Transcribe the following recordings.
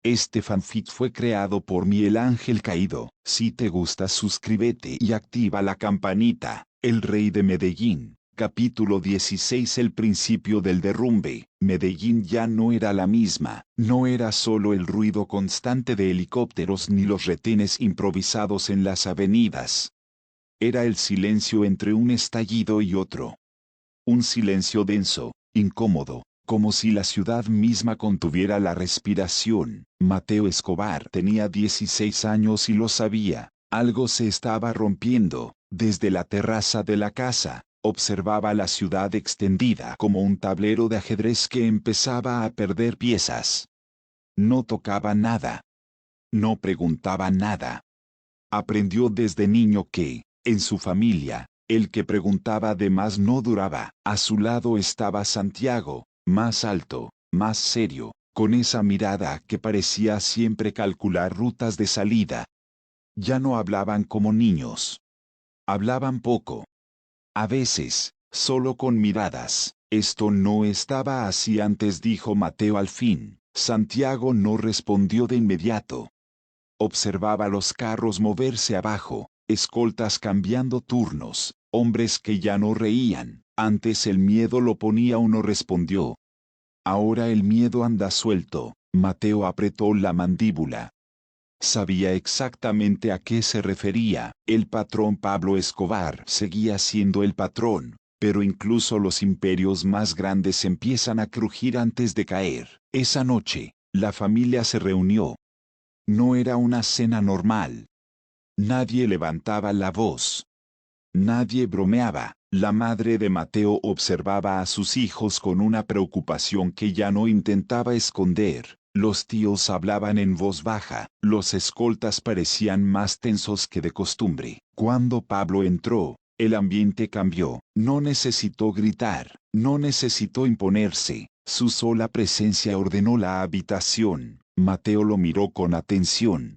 Este fanfic fue creado por Miguel Ángel Caído. Si te gusta, suscríbete y activa la campanita. El Rey de Medellín. Capítulo 16. El principio del derrumbe. Medellín ya no era la misma. No era solo el ruido constante de helicópteros ni los retenes improvisados en las avenidas. Era el silencio entre un estallido y otro. Un silencio denso, incómodo, como si la ciudad misma contuviera la respiración. Mateo Escobar tenía 16 años y lo sabía. Algo se estaba rompiendo. Desde la terraza de la casa, observaba la ciudad extendida como un tablero de ajedrez que empezaba a perder piezas. No tocaba nada. No preguntaba nada. Aprendió desde niño que, en su familia, el que preguntaba de más no duraba. A su lado estaba Santiago, más alto, más serio, con esa mirada que parecía siempre calcular rutas de salida. Ya no hablaban como niños. Hablaban poco. A veces, solo con miradas. Esto no estaba así antes, dijo Mateo al fin. Santiago no respondió de inmediato. Observaba los carros moverse abajo, escoltas cambiando turnos, hombres que ya no reían. Antes el miedo lo ponía, uno respondió. Ahora el miedo anda suelto. Mateo apretó la mandíbula. Sabía exactamente a qué se refería. El patrón Pablo Escobar seguía siendo el patrón, pero incluso los imperios más grandes empiezan a crujir antes de caer. Esa noche, la familia se reunió. No era una cena normal. Nadie levantaba la voz. Nadie bromeaba. La madre de Mateo observaba a sus hijos con una preocupación que ya no intentaba esconder. Los tíos hablaban en voz baja. Los escoltas parecían más tensos que de costumbre. Cuando Pablo entró, el ambiente cambió. No necesitó gritar. No necesitó imponerse. Su sola presencia ordenó la habitación. Mateo lo miró con atención.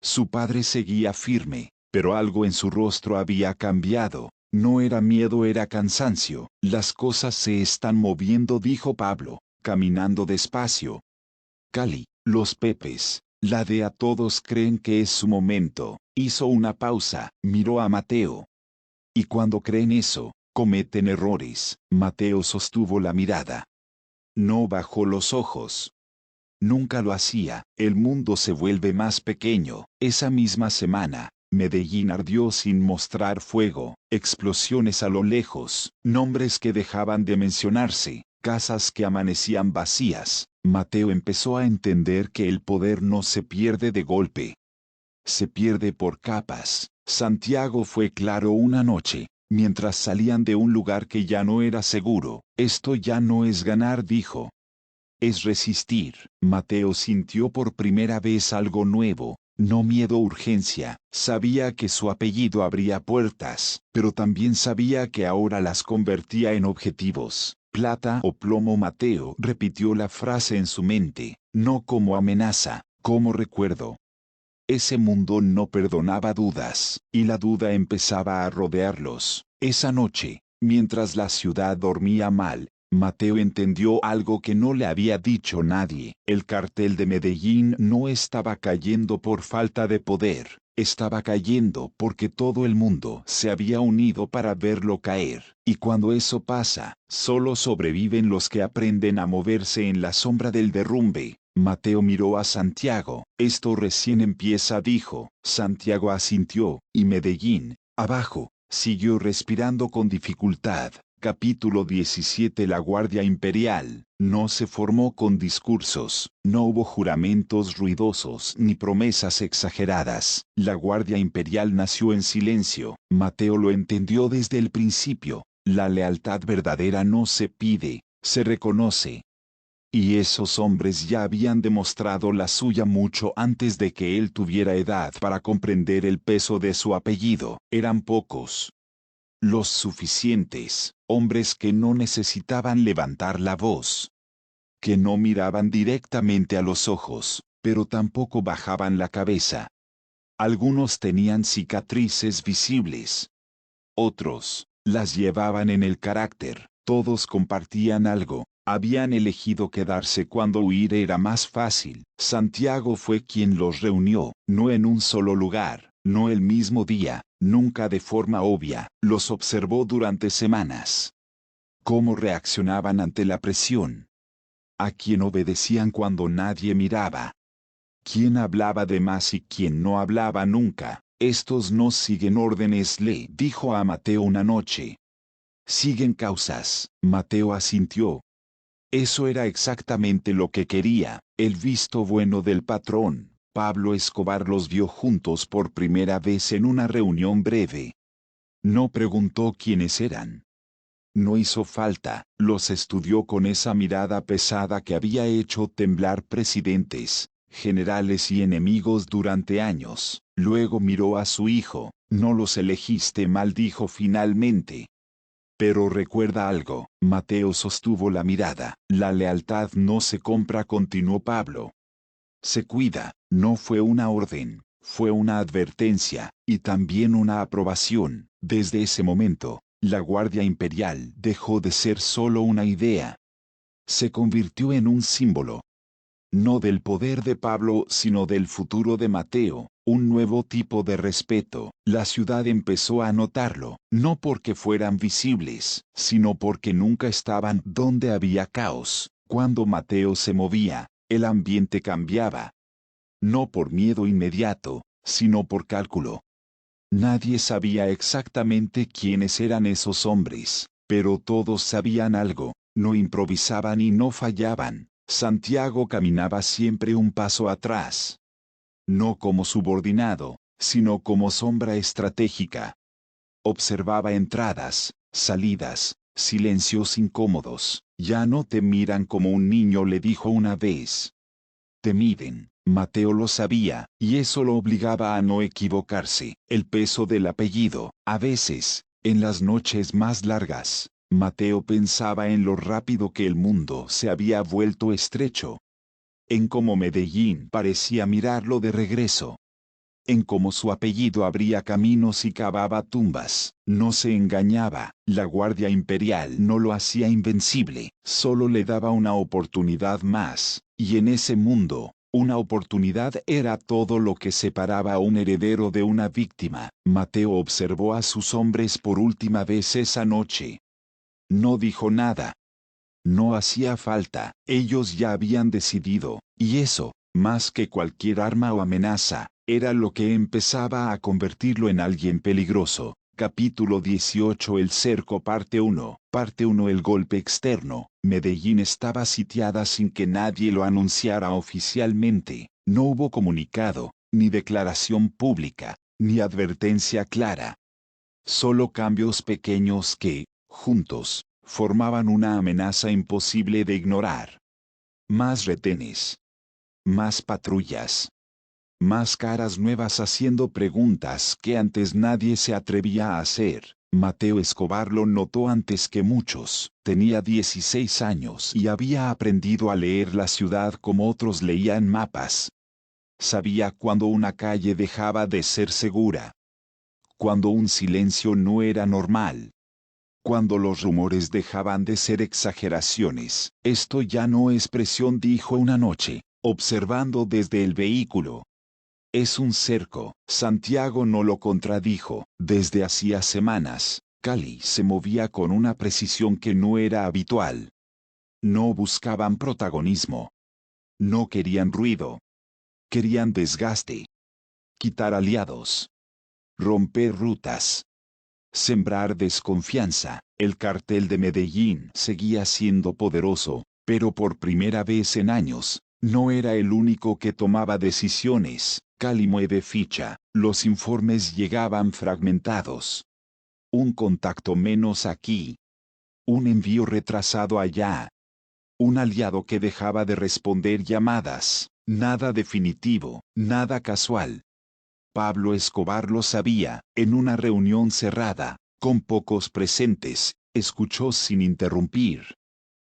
Su padre seguía firme, pero algo en su rostro había cambiado. No era miedo, era cansancio. Las cosas se están moviendo, dijo Pablo, caminando despacio. Cali, los Pepes, la DEA, todos creen que es su momento. Hizo una pausa, miró a Mateo. Y cuando creen eso, cometen errores. Mateo sostuvo la mirada. No bajó los ojos. Nunca lo hacía. El mundo se vuelve más pequeño. Esa misma semana, Medellín ardió sin mostrar fuego. Explosiones a lo lejos, nombres que dejaban de mencionarse, casas que amanecían vacías. Mateo empezó a entender que el poder no se pierde de golpe. Se pierde por capas. Santiago fue claro una noche, mientras salían de un lugar que ya no era seguro. Esto ya no es ganar, dijo. Es resistir. Mateo sintió por primera vez algo nuevo, no miedo, urgencia. Sabía que su apellido abría puertas, pero también sabía que ahora las convertía en objetivos. Plata o plomo. Mateo repitió la frase en su mente, no como amenaza, como recuerdo. Ese mundo no perdonaba dudas, y la duda empezaba a rodearlos. Esa noche, mientras la ciudad dormía mal, Mateo entendió algo que no le había dicho nadie. El cartel de Medellín no estaba cayendo por falta de poder, estaba cayendo porque todo el mundo se había unido para verlo caer. Y cuando eso pasa, solo sobreviven los que aprenden a moverse en la sombra del derrumbe. Mateo miró a Santiago. Esto recién empieza, dijo. Santiago asintió, y Medellín, abajo, siguió respirando con dificultad. Capítulo 17. La Guardia Imperial no se formó con discursos, no hubo juramentos ruidosos ni promesas exageradas. La Guardia Imperial nació en silencio. Mateo lo entendió desde el principio. La lealtad verdadera no se pide, se reconoce. Y esos hombres ya habían demostrado la suya mucho antes de que él tuviera edad para comprender el peso de su apellido. Eran pocos. Los suficientes, hombres que no necesitaban levantar la voz, que no miraban directamente a los ojos, pero tampoco bajaban la cabeza. Algunos tenían cicatrices visibles. Otros las llevaban en el carácter. Todos compartían algo, Habían elegido quedarse cuando huir era más fácil. Santiago fue quien los reunió, no en un solo lugar, no el mismo día, nunca de forma obvia. Los observó durante semanas. Cómo reaccionaban ante la presión. A quién obedecían cuando nadie miraba. Quién hablaba de más y quién no hablaba nunca. Estos no siguen órdenes, le dijo a Mateo una noche. Siguen causas. Mateo asintió. Eso era exactamente lo que quería, el visto bueno del patrón. Pablo Escobar los vio juntos por primera vez en una reunión breve. No preguntó quiénes eran. No hizo falta, los estudió con esa mirada pesada que había hecho temblar presidentes, generales y enemigos durante años. Luego miró a su hijo. No los elegiste mal, dijo finalmente. Pero recuerda algo, Mateo sostuvo la mirada. La lealtad no se compra, continuó Pablo. Se cuida. No fue una orden, fue una advertencia, y también una aprobación. Desde ese momento, la Guardia Imperial dejó de ser solo una idea. Se convirtió en un símbolo. No del poder de Pablo, sino del futuro de Mateo, un nuevo tipo de respeto. La ciudad empezó a notarlo, no porque fueran visibles, sino porque nunca estaban donde había caos. Cuando Mateo se movía, el ambiente cambiaba. No por miedo inmediato, sino por cálculo. Nadie sabía exactamente quiénes eran esos hombres, pero todos sabían algo, no improvisaban y no fallaban. Santiago caminaba siempre un paso atrás. No como subordinado, sino como sombra estratégica. Observaba entradas, salidas, silencios incómodos. Ya no te miran como un niño, le dijo una vez. Te miden. Mateo lo sabía, y eso lo obligaba a no equivocarse. El peso del apellido. A veces, en las noches más largas, Mateo pensaba en lo rápido que el mundo se había vuelto estrecho. En cómo Medellín parecía mirarlo de regreso. En cómo su apellido abría caminos y cavaba tumbas. No se engañaba, la Guardia Imperial no lo hacía invencible, solo le daba una oportunidad más, y en ese mundo, una oportunidad era todo lo que separaba a un heredero de una víctima. Mateo observó a sus hombres por última vez esa noche. No dijo nada. No hacía falta, ellos ya habían decidido, y eso, más que cualquier arma o amenaza, era lo que empezaba a convertirlo en alguien peligroso. Capítulo 18. El cerco, parte 1. Parte 1. El golpe externo. Medellín estaba sitiada sin que nadie lo anunciara oficialmente. No hubo comunicado, ni declaración pública, ni advertencia clara. Solo cambios pequeños que, juntos, formaban una amenaza imposible de ignorar. Más retenes. Más patrullas. Más caras nuevas haciendo preguntas que antes nadie se atrevía a hacer. Mateo Escobar lo notó antes que muchos. Tenía 16 años y había aprendido a leer la ciudad como otros leían mapas. Sabía cuando una calle dejaba de ser segura. Cuando un silencio no era normal. Cuando los rumores dejaban de ser exageraciones. Esto ya no es presión, dijo una noche, observando desde el vehículo. Es un cerco. Santiago no lo contradijo. Desde hacía semanas, Cali se movía con una precisión que no era habitual. No buscaban protagonismo. No querían ruido. Querían desgaste. Quitar aliados. Romper rutas. Sembrar desconfianza. El cartel de Medellín seguía siendo poderoso, pero por primera vez en años, no era el único que tomaba decisiones. Cali mueve ficha. Los informes llegaban fragmentados. Un contacto menos aquí. Un envío retrasado allá. Un aliado que dejaba de responder llamadas. Nada definitivo, nada casual. Pablo Escobar lo sabía. En una reunión cerrada, con pocos presentes, escuchó sin interrumpir.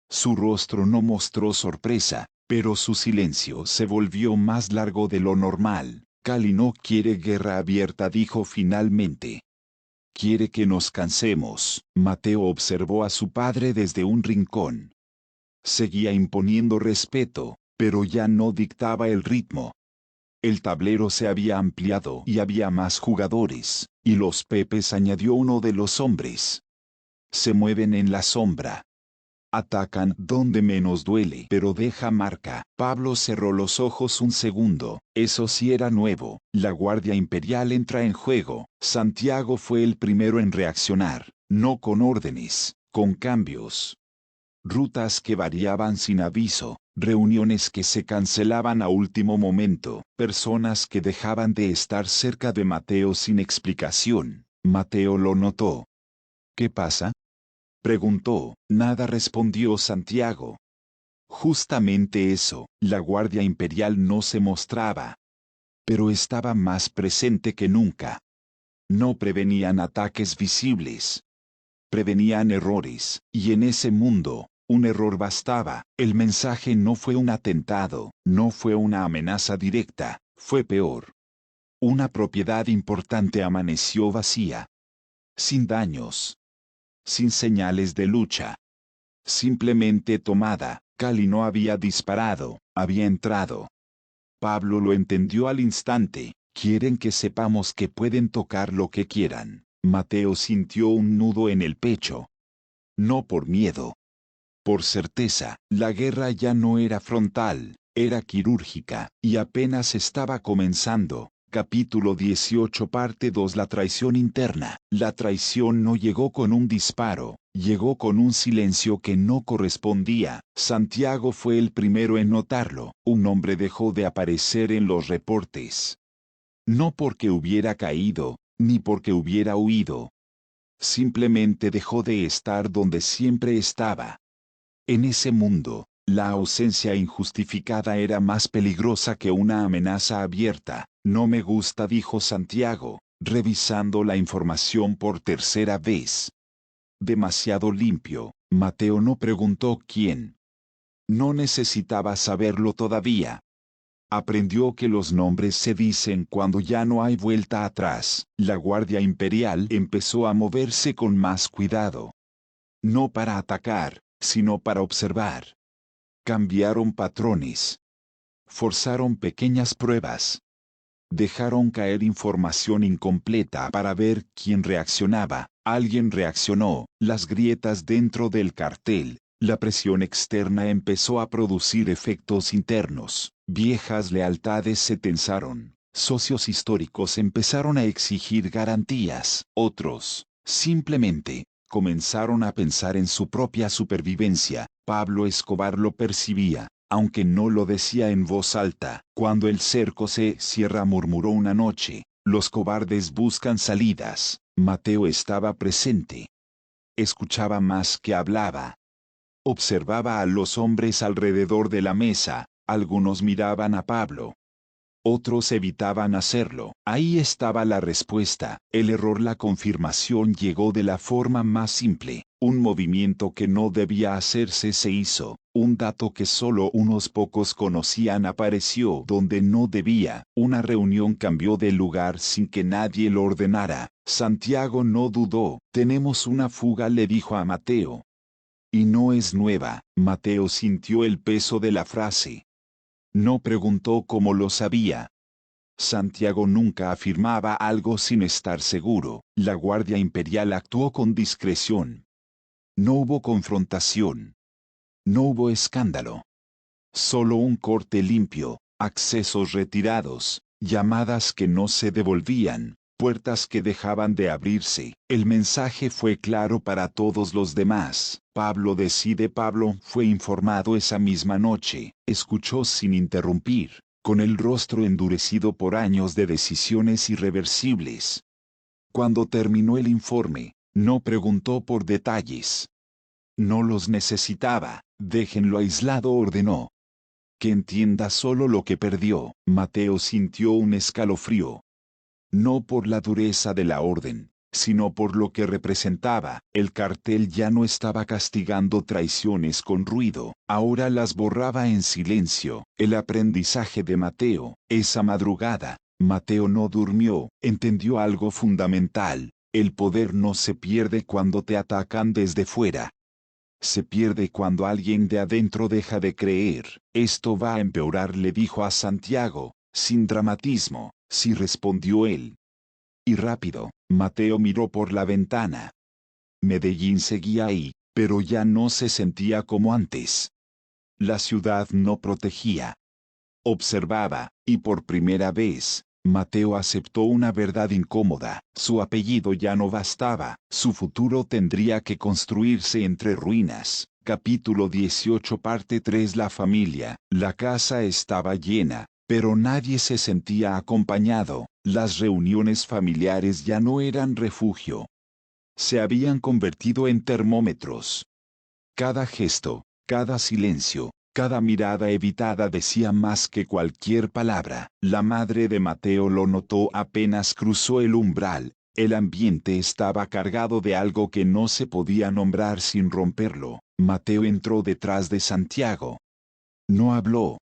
Su rostro no mostró sorpresa, pero su silencio se volvió más largo de lo normal. Cali no quiere guerra abierta, dijo finalmente. Quiere que nos cansemos. Mateo observó a su padre desde un rincón. Seguía imponiendo respeto, pero ya no dictaba el ritmo. El tablero se había ampliado y había más jugadores, y los Pepes añadió uno de los hombres. Se mueven en la sombra. Atacan donde menos duele, pero deja marca. Pablo cerró los ojos un segundo. Eso sí era nuevo. La Guardia Imperial entra en juego. Santiago fue el primero en reaccionar, no con órdenes, con cambios. Rutas que variaban sin aviso, reuniones que se cancelaban a último momento, personas que dejaban de estar cerca de Mateo sin explicación. Mateo lo notó. ¿Qué pasa?, preguntó. Nada, respondió Santiago. Justamente eso, la Guardia Imperial no se mostraba, pero estaba más presente que nunca. No prevenían ataques visibles, prevenían errores, y en ese mundo, un error bastaba. El mensaje no fue un atentado, no fue una amenaza directa, fue peor. Una propiedad importante amaneció vacía, sin daños, sin señales de lucha, simplemente tomada. Cali no había disparado, había entrado. Pablo lo entendió al instante. Quieren que sepamos que pueden tocar lo que quieran. Mateo sintió un nudo en el pecho. No por miedo, por certeza. La guerra ya no era frontal, era quirúrgica, y apenas estaba comenzando. Capítulo 18 parte 2. La traición interna. La traición no llegó con un disparo, llegó con un silencio que no correspondía. Santiago fue el primero en notarlo. Un hombre dejó de aparecer en los reportes. No porque hubiera caído, ni porque hubiera huido. Simplemente dejó de estar donde siempre estaba. En ese mundo, la ausencia injustificada era más peligrosa que una amenaza abierta. No me gusta, dijo Santiago, revisando la información por tercera vez. Demasiado limpio. Mateo no preguntó quién. No necesitaba saberlo todavía. Aprendió que los nombres se dicen cuando ya no hay vuelta atrás. La Guardia Imperial empezó a moverse con más cuidado. No para atacar, sino para observar. Cambiaron patrones. Forzaron pequeñas pruebas. Dejaron caer información incompleta para ver quién reaccionaba. Alguien reaccionó. Las grietas dentro del cartel. La presión externa empezó a producir efectos internos. Viejas lealtades se tensaron. Socios históricos empezaron a exigir garantías. Otros, simplemente, comenzaron a pensar en su propia supervivencia. Pablo Escobar lo percibía, aunque no lo decía en voz alta. Cuando el cerco se cierra, murmuró una noche, los cobardes buscan salidas. Mateo estaba presente. Escuchaba más que hablaba. Observaba a los hombres alrededor de la mesa. Algunos miraban a Pablo. Otros evitaban hacerlo. Ahí estaba la respuesta. El error, la confirmación llegó de la forma más simple. Un movimiento que no debía hacerse se hizo. Un dato que solo unos pocos conocían apareció donde no debía. Una reunión cambió de lugar sin que nadie lo ordenara. Santiago no dudó. Tenemos una fuga, le dijo a Mateo. Y no es nueva. Mateo sintió el peso de la frase. No preguntó cómo lo sabía. Santiago nunca afirmaba algo sin estar seguro. La Guardia Imperial actuó con discreción. No hubo confrontación. No hubo escándalo. Solo un corte limpio, accesos retirados, llamadas que no se devolvían, puertas que dejaban de abrirse. El mensaje fue claro para todos los demás. Pablo fue informado esa misma noche. Escuchó sin interrumpir, con el rostro endurecido por años de decisiones irreversibles. Cuando terminó el informe, no preguntó por detalles. No los necesitaba. Déjenlo aislado, ordenó. Que entienda solo lo que perdió. Mateo sintió un escalofrío. No por la dureza de la orden, sino por lo que representaba. El cartel ya no estaba castigando traiciones con ruido, ahora las borraba en silencio. El aprendizaje de Mateo. Esa madrugada, Mateo no durmió, entendió algo fundamental. El poder no se pierde cuando te atacan desde fuera. Se pierde cuando alguien de adentro deja de creer. Esto va a empeorar, le dijo a Santiago, sin dramatismo. Sí, respondió él. Y rápido, Mateo miró por la ventana. Medellín seguía ahí, pero ya no se sentía como antes. La ciudad no protegía. Observaba, y por primera vez, Mateo aceptó una verdad incómoda. Su apellido ya no bastaba, su futuro tendría que construirse entre ruinas. Capítulo 18 parte 3. La familia. La casa estaba llena, pero nadie se sentía acompañado. Las reuniones familiares ya no eran refugio. Se habían convertido en termómetros. Cada gesto, cada silencio, cada mirada evitada decía más que cualquier palabra. La madre de Mateo lo notó apenas cruzó el umbral. El ambiente estaba cargado de algo que no se podía nombrar sin romperlo. Mateo entró detrás de Santiago. No habló.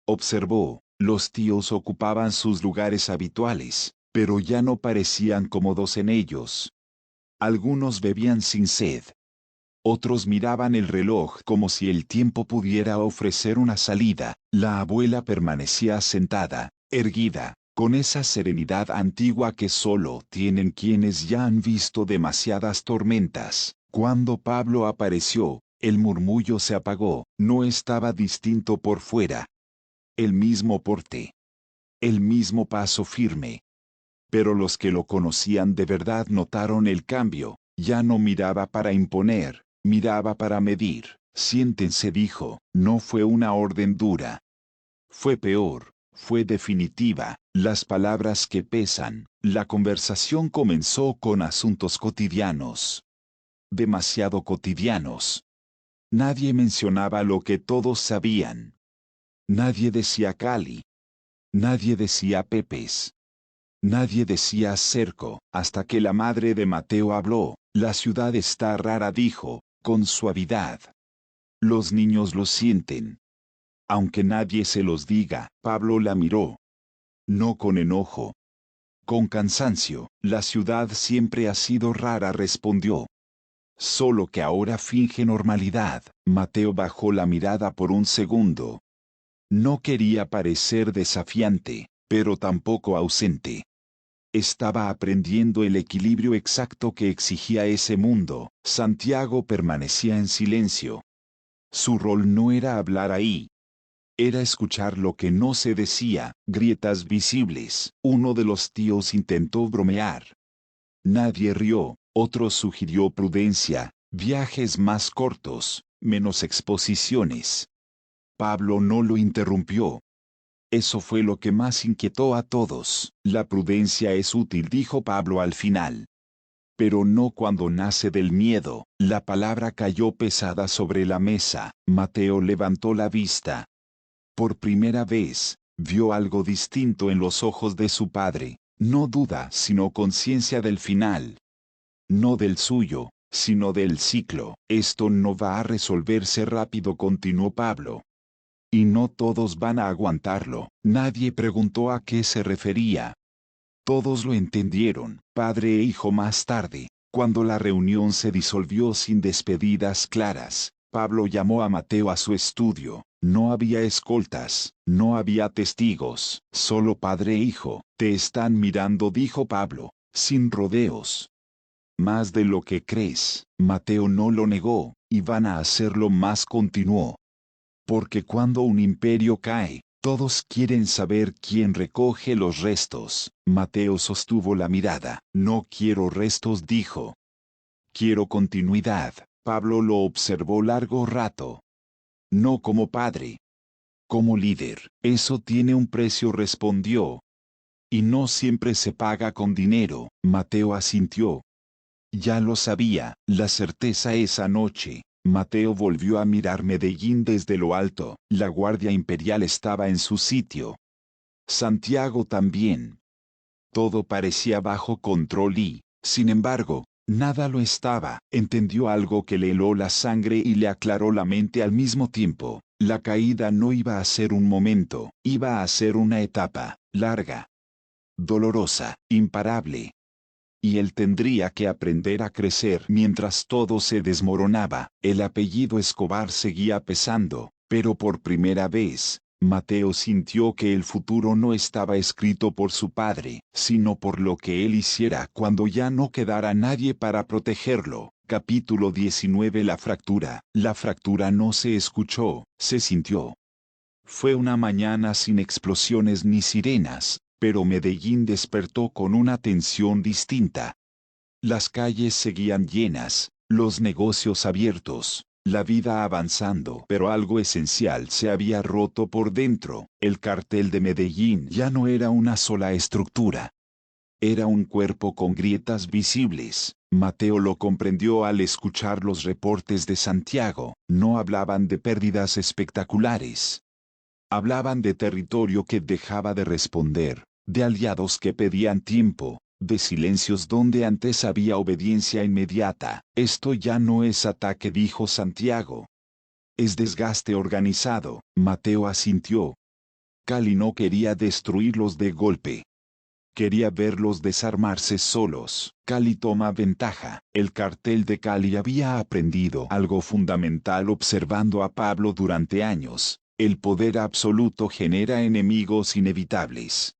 Observó. Los tíos ocupaban sus lugares habituales, pero ya no parecían cómodos en ellos. Algunos bebían sin sed. Otros miraban el reloj como si el tiempo pudiera ofrecer una salida. La abuela permanecía sentada, erguida, con esa serenidad antigua que solo tienen quienes ya han visto demasiadas tormentas. Cuando Pablo apareció, el murmullo se apagó. No estaba distinto por fuera. El mismo porte. El mismo paso firme. Pero los que lo conocían de verdad notaron el cambio. Ya no miraba para imponer. Miraba para medir. Siéntense, dijo. No fue una orden dura. Fue peor, fue definitiva. Las palabras que pesan. La conversación comenzó con asuntos cotidianos. Demasiado cotidianos. Nadie mencionaba lo que todos sabían. Nadie decía Cali. Nadie decía Pepes. Nadie decía cerco, hasta que la madre de Mateo habló. La ciudad está rara, dijo, con suavidad. Los niños lo sienten. Aunque nadie se los diga, Pablo la miró. No con enojo. Con cansancio. La ciudad siempre ha sido rara, respondió. Solo que ahora finge normalidad. Mateo bajó la mirada por un segundo. No quería parecer desafiante, pero tampoco ausente. Estaba aprendiendo el equilibrio exacto que exigía ese mundo. Santiago permanecía en silencio. Su rol no era hablar ahí. Era escuchar lo que no se decía. Grietas visibles. Uno de los tíos intentó bromear. Nadie rió. Otro sugirió prudencia, viajes más cortos, menos exposiciones. Pablo no lo interrumpió. Eso fue lo que más inquietó a todos. La prudencia es útil, dijo Pablo al final. Pero no cuando nace del miedo. La palabra cayó pesada sobre la mesa. Mateo levantó la vista. Por primera vez, vio algo distinto en los ojos de su padre. No duda, sino conciencia del final. No del suyo, sino del ciclo. Esto no va a resolverse rápido, continuó Pablo. Y no todos van a aguantarlo. Nadie preguntó a qué se refería. Todos lo entendieron, padre e hijo. Más tarde, cuando la reunión se disolvió sin despedidas claras, Pablo llamó a Mateo a su estudio. No había escoltas, no había testigos, solo padre e hijo. Te están mirando, dijo Pablo, sin rodeos. Más de lo que crees. Mateo no lo negó, y van a hacerlo más, continuó. Porque cuando un imperio cae, todos quieren saber quién recoge los restos. Mateo sostuvo la mirada. No quiero restos, dijo. Quiero continuidad. Pablo lo observó largo rato. No como padre. Como líder. Eso tiene un precio, respondió. Y no siempre se paga con dinero. Mateo asintió. Ya lo sabía. La certeza esa noche. Mateo volvió a mirar Medellín desde lo alto. La Guardia Imperial estaba en su sitio. Santiago también. Todo parecía bajo control y, sin embargo, nada lo estaba. Entendió algo que le heló la sangre y le aclaró la mente al mismo tiempo. La caída no iba a ser un momento, iba a ser una etapa, larga, dolorosa, imparable. y él tendría que aprender a crecer mientras todo se desmoronaba. El apellido Escobar seguía pesando, pero por primera vez, Mateo sintió que el futuro no estaba escrito por su padre, sino por lo que él hiciera cuando ya no quedara nadie para protegerlo. Capítulo 19. La fractura. La fractura no se escuchó, se sintió. Fue una mañana sin explosiones ni sirenas, pero Medellín despertó con una tensión distinta. Las calles seguían llenas, los negocios abiertos, la vida avanzando, pero algo esencial se había roto por dentro. El cartel de Medellín ya no era una sola estructura. Era un cuerpo con grietas visibles. Mateo lo comprendió al escuchar los reportes de Santiago. No hablaban de pérdidas espectaculares. Hablaban de territorio que dejaba de responder, de aliados que pedían tiempo, de silencios donde antes había obediencia inmediata. Esto ya no es ataque, dijo Santiago. Es desgaste organizado. Mateo asintió. Cali no quería destruirlos de golpe. Quería verlos desarmarse solos. Cali toma ventaja. El cartel de Cali había aprendido algo fundamental observando a Pablo durante años. El poder absoluto genera enemigos inevitables.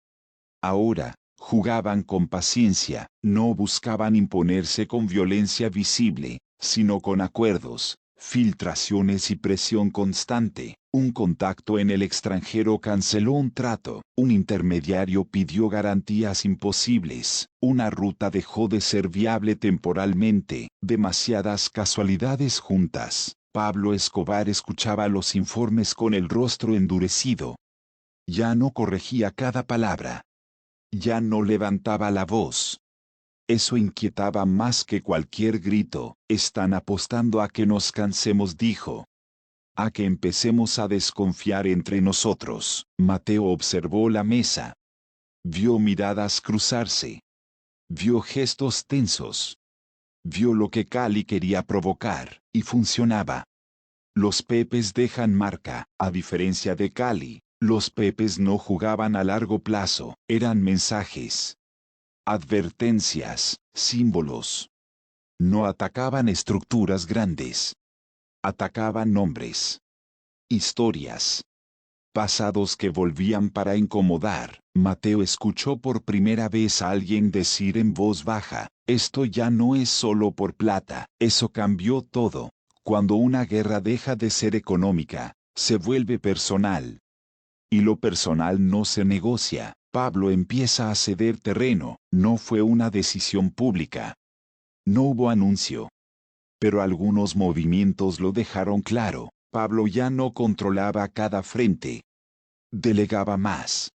Ahora, jugaban con paciencia, no buscaban imponerse con violencia visible, sino con acuerdos, filtraciones y presión constante. Un contacto en el extranjero canceló un trato, un intermediario pidió garantías imposibles, una ruta dejó de ser viable temporalmente, demasiadas casualidades juntas. Pablo Escobar escuchaba los informes con el rostro endurecido. Ya no corregía cada palabra. Ya no levantaba la voz. Eso inquietaba más que cualquier grito. Están apostando a que nos cansemos, dijo. A que empecemos a desconfiar entre nosotros. Mateo observó la mesa. Vio miradas cruzarse. Vio gestos tensos. Vio lo que Cali quería provocar, y funcionaba. Los Pepes dejan marca, a diferencia de Cali. Los Pepes no jugaban a largo plazo, eran mensajes. Advertencias, símbolos. No atacaban estructuras grandes. Atacaban nombres. Historias. Pasados que volvían para incomodar. Mateo escuchó por primera vez a alguien decir en voz baja, esto ya no es solo por plata. Eso cambió todo. Cuando una guerra deja de ser económica, se vuelve personal. Y lo personal no se negocia. Pablo empieza a ceder terreno. No fue una decisión pública. No hubo anuncio. Pero algunos movimientos lo dejaron claro. Pablo ya no controlaba cada frente. Delegaba más.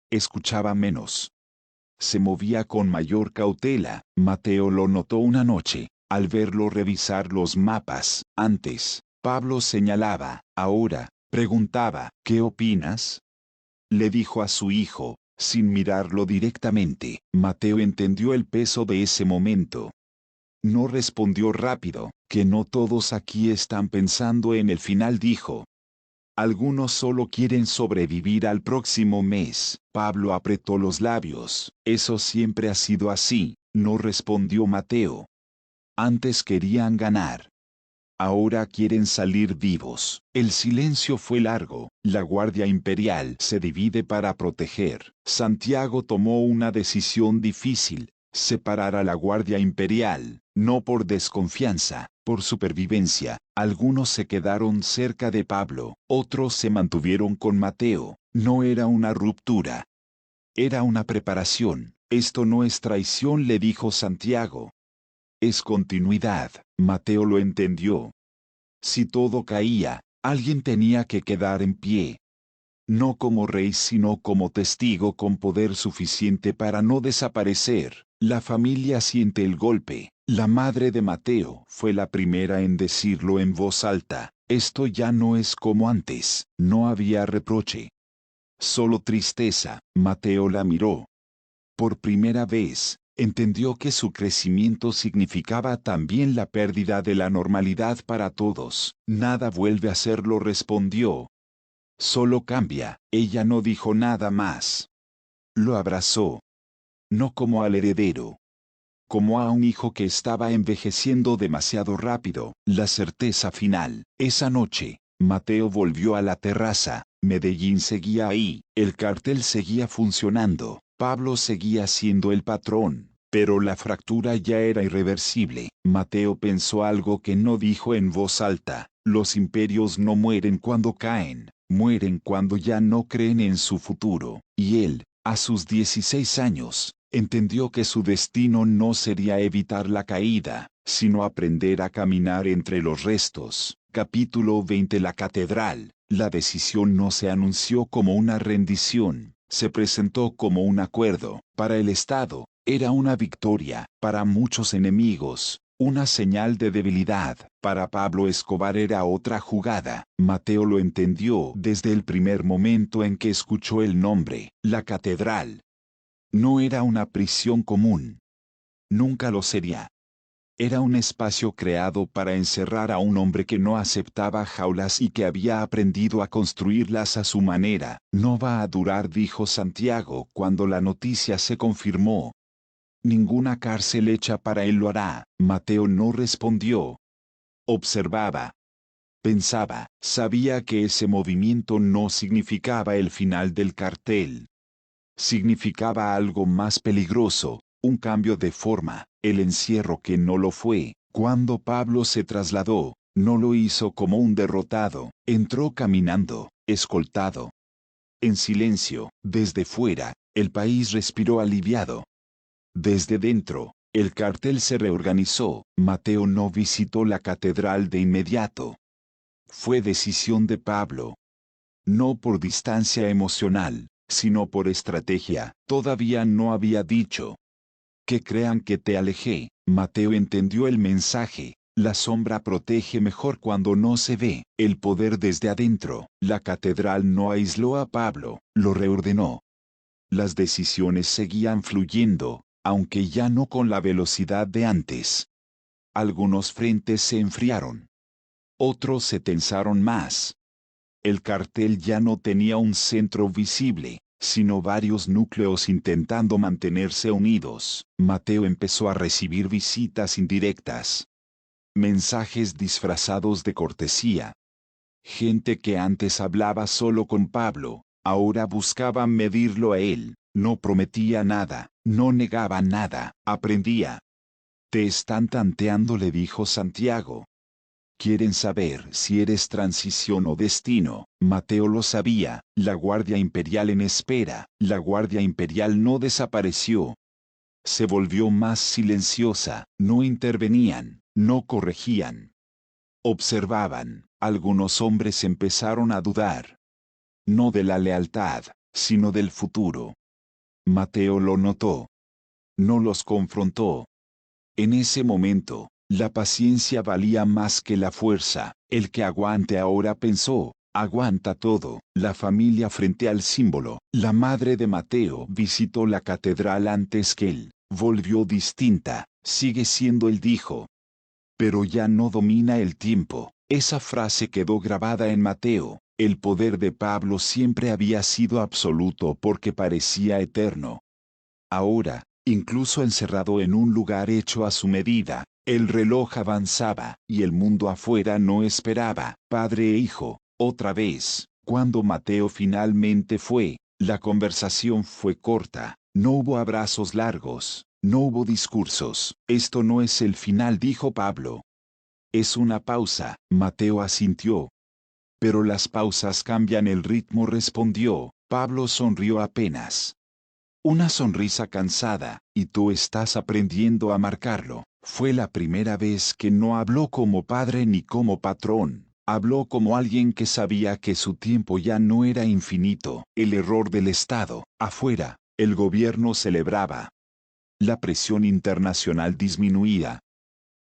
Escuchaba menos. Se movía con mayor cautela. Mateo lo notó una noche, al verlo revisar los mapas. Antes, Pablo señalaba. Ahora, preguntaba, ¿qué opinas? Le dijo a su hijo, sin mirarlo directamente. Mateo entendió el peso de ese momento. No respondió rápido, que no todos aquí están pensando en el final, dijo. Algunos solo quieren sobrevivir al próximo mes. Pablo apretó los labios. Eso siempre ha sido así, no respondió Mateo. Antes querían ganar. Ahora quieren salir vivos. El silencio fue largo. La Guardia Imperial se divide para proteger. Santiago tomó una decisión difícil. Separar a la Guardia Imperial, no por desconfianza, por supervivencia. Algunos se quedaron cerca de Pablo, otros se mantuvieron con Mateo. No era una ruptura. Era una preparación. Esto no es traición, le dijo Santiago. Es continuidad. Mateo lo entendió. Si todo caía, alguien tenía que quedar en pie. No como rey, sino como testigo con poder suficiente para no desaparecer. La familia siente el golpe. La madre de Mateo fue la primera en decirlo en voz alta. Esto ya no es como antes. No había reproche. Solo tristeza. Mateo la miró. Por primera vez, entendió que su crecimiento significaba también la pérdida de la normalidad para todos. Nada vuelve a serlo, respondió. Solo cambia. Ella no dijo nada más. Lo abrazó. No como al heredero. como a un hijo que estaba envejeciendo demasiado rápido. La certeza final. Esa noche, Mateo volvió a la terraza. Medellín seguía ahí, el cartel seguía funcionando, Pablo seguía siendo el patrón, pero la fractura ya era irreversible. Mateo pensó algo que no dijo en voz alta: los imperios no mueren cuando caen, mueren cuando ya no creen en su futuro. Y él, a sus 16 años, entendió que su destino no sería evitar la caída, sino aprender a caminar entre los restos. Capítulo 20. La catedral. La decisión no se anunció como una rendición, se presentó como un acuerdo. Para el Estado, era una victoria; para muchos enemigos, una señal de debilidad. Para Pablo Escobar era otra jugada. Mateo lo entendió desde el primer momento en que escuchó el nombre. La catedral no era una prisión común. Nunca lo sería. Era un espacio creado para encerrar a un hombre que no aceptaba jaulas y que había aprendido a construirlas a su manera. No va a durar, dijo Santiago cuando la noticia se confirmó. Ninguna cárcel hecha para él lo hará. Mateo no respondió. Observaba. Pensaba. Sabía que ese movimiento no significaba el final del cartel. Significaba algo más peligroso, un cambio de forma, el encierro que no lo fue. Cuando Pablo se trasladó, no lo hizo como un derrotado, entró caminando, escoltado. En silencio, desde fuera, el país respiró aliviado. Desde dentro, el cartel se reorganizó. Mateo no visitó la catedral de inmediato. Fue decisión de Pablo. No por distancia emocional, sino por estrategia. Todavía no había dicho que crean que te alejé. Mateo entendió el mensaje. La sombra protege mejor cuando no se ve. El poder desde adentro. La catedral no aisló a Pablo, lo reordenó. Las decisiones seguían fluyendo, aunque ya no con la velocidad de antes. Algunos frentes se enfriaron. Otros se tensaron más. El cartel ya no tenía un centro visible, sino varios núcleos intentando mantenerse unidos. Mateo empezó a recibir visitas indirectas. Mensajes disfrazados de cortesía. Gente que antes hablaba solo con Pablo, ahora buscaba medirlo a él. No prometía nada, no negaba nada, aprendía. Te están tanteando, le dijo Santiago. Quieren saber si eres transición o destino. Mateo lo sabía. La Guardia Imperial en espera. La Guardia Imperial no desapareció. Se volvió más silenciosa. No intervenían, no corregían. Observaban. Algunos hombres empezaron a dudar. No de la lealtad, sino del futuro. Mateo lo notó. No los confrontó. En ese momento, la paciencia valía más que la fuerza. El que aguante ahora, pensó, aguanta todo. La familia frente al símbolo. La madre de Mateo visitó la catedral antes que él. Volvió distinta. Sigue siendo él, dijo. Pero ya no domina el tiempo. Esa frase quedó grabada en Mateo. El poder de Pablo siempre había sido absoluto porque parecía eterno. Ahora, incluso encerrado en un lugar hecho a su medida, el reloj avanzaba, y el mundo afuera no esperaba. Padre e hijo, otra vez. Cuando Mateo finalmente fue, la conversación fue corta. No hubo abrazos largos, no hubo discursos. Esto no es el final, dijo Pablo. Es una pausa. Mateo asintió. Pero las pausas cambian el ritmo, respondió. Pablo sonrió apenas. Una sonrisa cansada, y tú estás aprendiendo a marcarlo. Fue la primera vez que no habló como padre ni como patrón. Habló como alguien que sabía que su tiempo ya no era infinito. El error del Estado. Afuera, el gobierno celebraba. La presión internacional disminuía.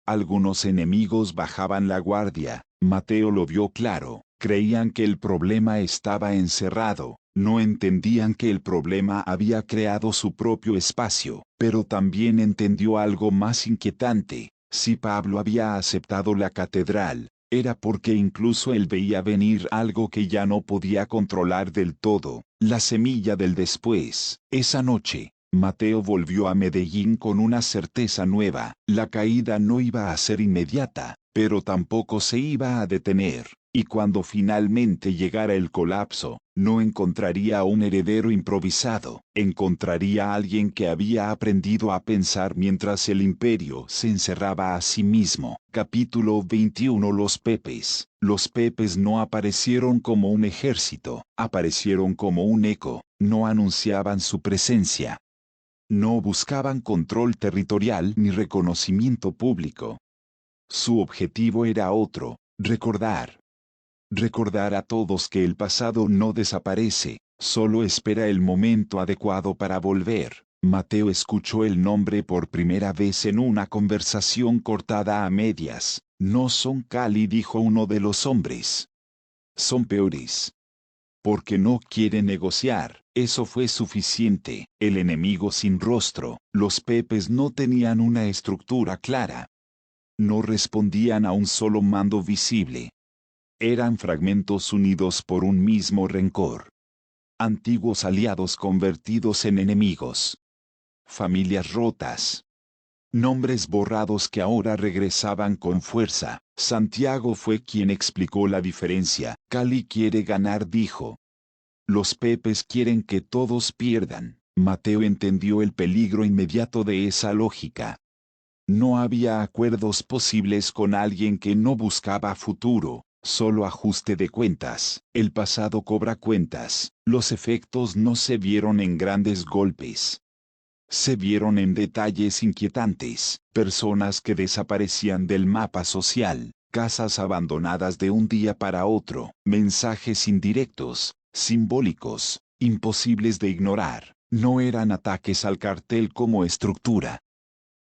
Algunos enemigos bajaban la guardia. Mateo lo vio claro. Creían que el problema estaba encerrado. No entendían que el problema había creado su propio espacio. Pero también entendió algo más inquietante. Si Pablo había aceptado la catedral, era porque incluso él veía venir algo que ya no podía controlar del todo. La semilla del después. Esa noche, Mateo volvió a Medellín con una certeza nueva: la caída no iba a ser inmediata, pero tampoco se iba a detener, y cuando finalmente llegara el colapso, no encontraría a un heredero improvisado, encontraría a alguien que había aprendido a pensar mientras el imperio se encerraba a sí mismo. Capítulo 21. Los Pepes. Los Pepes no aparecieron como un ejército, aparecieron como un eco, no anunciaban su presencia. No buscaban control territorial ni reconocimiento público. Su objetivo era otro: recordar. Recordar a todos que el pasado no desaparece, solo espera el momento adecuado para volver. Mateo escuchó el nombre por primera vez en una conversación cortada a medias. No son Cali, dijo uno de los hombres. Son peores. Porque no quiere negociar. Eso fue suficiente. El enemigo sin rostro. Los Pepes no tenían una estructura clara. No respondían a un solo mando visible. Eran fragmentos unidos por un mismo rencor. Antiguos aliados convertidos en enemigos. Familias rotas. Nombres borrados que ahora regresaban con fuerza. Santiago fue quien explicó la diferencia. Cali quiere ganar, dijo. Los Pepes quieren que todos pierdan. Mateo entendió el peligro inmediato de esa lógica. No había acuerdos posibles con alguien que no buscaba futuro, solo ajuste de cuentas. El pasado cobra cuentas. Los efectos no se vieron en grandes golpes. Se vieron en detalles inquietantes: personas que desaparecían del mapa social, casas abandonadas de un día para otro, mensajes indirectos, simbólicos, imposibles de ignorar. No eran ataques al cartel como estructura.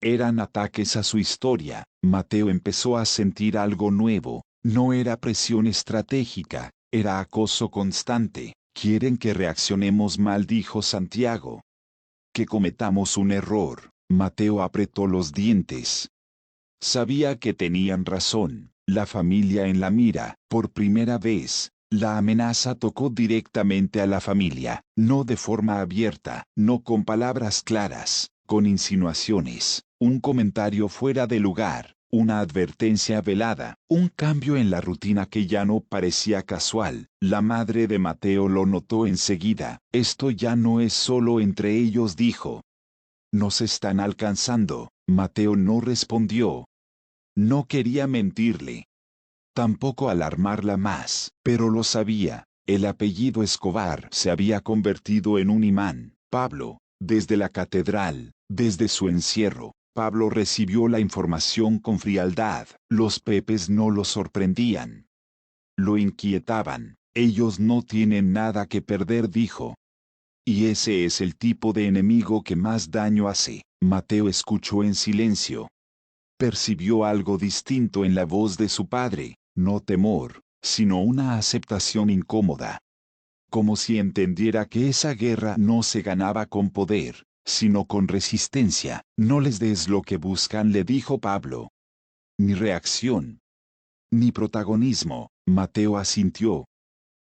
Eran ataques a su historia. Mateo empezó a sentir algo nuevo. No era presión estratégica, era acoso constante. Quieren que reaccionemos mal, dijo Santiago. Que cometamos un error. Mateo apretó los dientes. Sabía que tenían razón. La familia en la mira. Por primera vez, la amenaza tocó directamente a la familia, no de forma abierta, no con palabras claras, con insinuaciones, un comentario fuera de lugar, una advertencia velada, un cambio en la rutina que ya no parecía casual. La madre de Mateo lo notó enseguida. Esto ya no es solo entre ellos, dijo. Nos están alcanzando. Mateo no respondió. No quería mentirle. Tampoco alarmarla más, pero lo sabía. El apellido Escobar se había convertido en un imán. Pablo, desde la catedral, desde su encierro, Pablo recibió la información con frialdad. Los Pepes no lo sorprendían. Lo inquietaban. Ellos no tienen nada que perder, dijo. Y ese es el tipo de enemigo que más daño hace. Mateo escuchó en silencio. Percibió algo distinto en la voz de su padre, no temor, sino una aceptación incómoda. Como si entendiera que esa guerra no se ganaba con poder, sino con resistencia. No les des lo que buscan, le dijo Pablo. Ni reacción, ni protagonismo. Mateo asintió.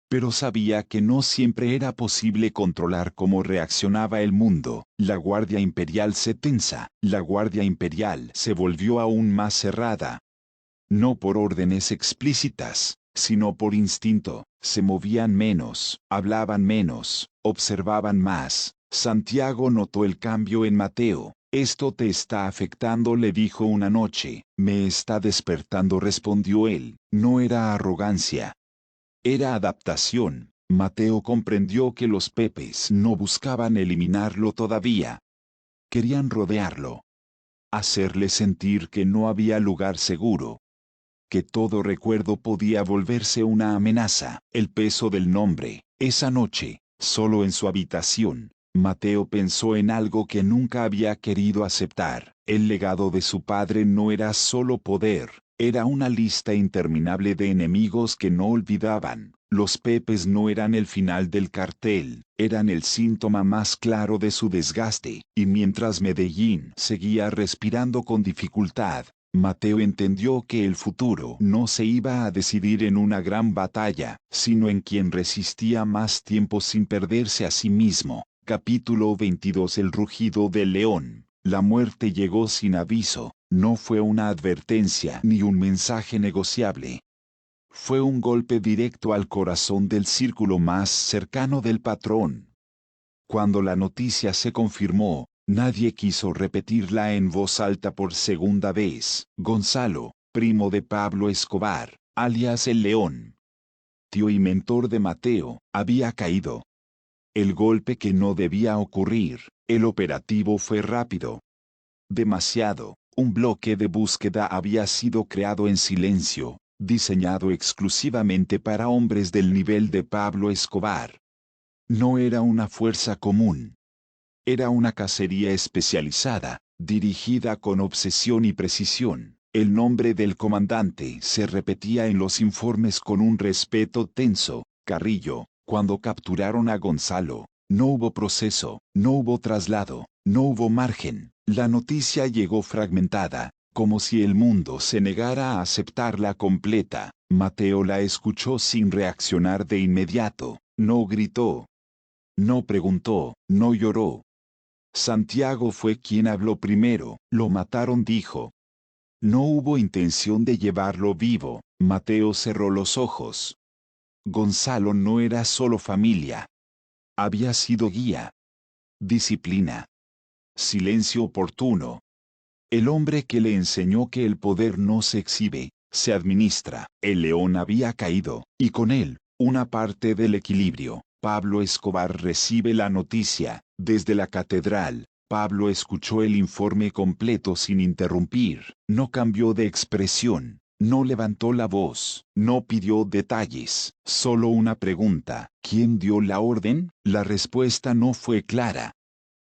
Pero sabía que no siempre era posible controlar cómo reaccionaba el mundo. La Guardia Imperial se tensa. La Guardia Imperial se volvió aún más cerrada. No por órdenes explícitas, sino por instinto. Se movían menos, hablaban menos, observaban más. Santiago notó el cambio en Mateo. Esto te está afectando, le dijo una noche. Me está despertando, respondió él. No era arrogancia. Era adaptación. Mateo comprendió que los Pepes no buscaban eliminarlo todavía. Querían rodearlo. Hacerle sentir que no había lugar seguro. Que todo recuerdo podía volverse una amenaza. El peso del nombre. Esa noche, solo en su habitación, Mateo pensó en algo que nunca había querido aceptar. El legado de su padre no era solo poder, era una lista interminable de enemigos que no olvidaban. Los Pepes no eran el final del cartel, eran el síntoma más claro de su desgaste. Y mientras Medellín seguía respirando con dificultad, Mateo entendió que el futuro no se iba a decidir en una gran batalla, sino en quien resistía más tiempo sin perderse a sí mismo. Capítulo 22. El rugido del león. La muerte llegó sin aviso, no fue una advertencia ni un mensaje negociable. Fue un golpe directo al corazón del círculo más cercano del patrón. Cuando la noticia se confirmó, nadie quiso repetirla en voz alta por segunda vez. Gonzalo, primo de Pablo Escobar, alias el León, tío y mentor de Mateo, había caído. El golpe que no debía ocurrir, el operativo fue rápido. Demasiado, un bloque de búsqueda había sido creado en silencio, diseñado exclusivamente para hombres del nivel de Pablo Escobar. No era una fuerza común. Era una cacería especializada, dirigida con obsesión y precisión. El nombre del comandante se repetía en los informes con un respeto tenso. Carrillo. Cuando capturaron a Gonzalo, no hubo proceso, no hubo traslado, no hubo margen. La noticia llegó fragmentada, como si el mundo se negara a aceptarla completa. Mateo la escuchó sin reaccionar de inmediato. No gritó. No preguntó, no lloró. Santiago fue quien habló primero. Lo mataron, dijo. No hubo intención de llevarlo vivo. Mateo cerró los ojos. Gonzalo no era solo familia. Había sido guía. Disciplina. Silencio oportuno. El hombre que le enseñó que el poder no se exhibe, se administra. El león había caído, y con él, una parte del equilibrio. Pablo Escobar recibe la noticia, desde la catedral. Pablo escuchó el informe completo sin interrumpir. No cambió de expresión. No levantó la voz, no pidió detalles, solo una pregunta. ¿Quién dio la orden? La respuesta no fue clara.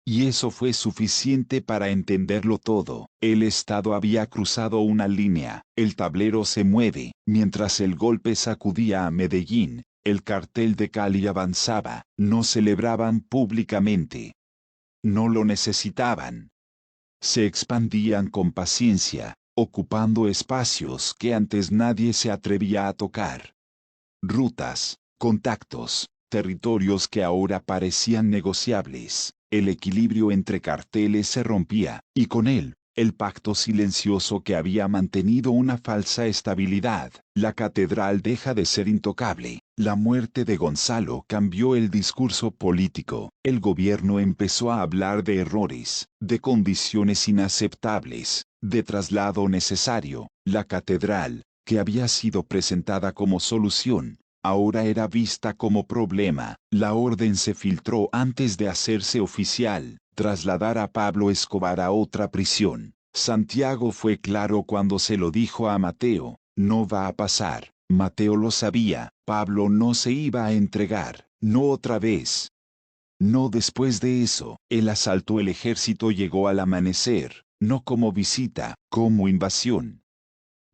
Y eso fue suficiente para entenderlo todo. El Estado había cruzado una línea. El tablero se mueve. Mientras el golpe sacudía a Medellín, el cartel de Cali avanzaba. No celebraban públicamente. No lo necesitaban. Se expandían con paciencia, ocupando espacios que antes nadie se atrevía a tocar. Rutas, contactos, territorios que ahora parecían negociables. El equilibrio entre carteles se rompía, y con él, el pacto silencioso que había mantenido una falsa estabilidad. La catedral deja de ser intocable. La muerte de Gonzalo cambió el discurso político. El gobierno empezó a hablar de errores, de condiciones inaceptables, de traslado necesario. La catedral, que había sido presentada como solución, ahora era vista como problema. La orden se filtró antes de hacerse oficial. Trasladar a Pablo Escobar a otra prisión. Santiago fue claro cuando se lo dijo a Mateo. No va a pasar. Mateo lo sabía. Pablo no se iba a entregar. No otra vez. No después de eso. El asalto del ejército llegó al amanecer. No como visita, como invasión.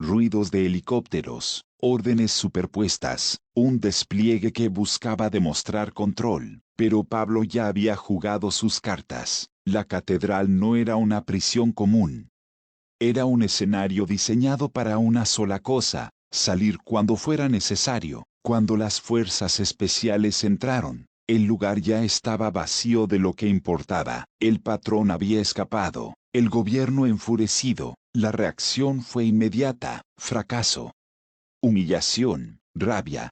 Ruidos de helicópteros, órdenes superpuestas, un despliegue que buscaba demostrar control, pero Pablo ya había jugado sus cartas. La catedral no era una prisión común. Era un escenario diseñado para una sola cosa, salir cuando fuera necesario. Cuando las fuerzas especiales entraron, el lugar ya estaba vacío de lo que importaba. El patrón había escapado, el gobierno enfurecido. La reacción fue inmediata: fracaso, humillación, rabia.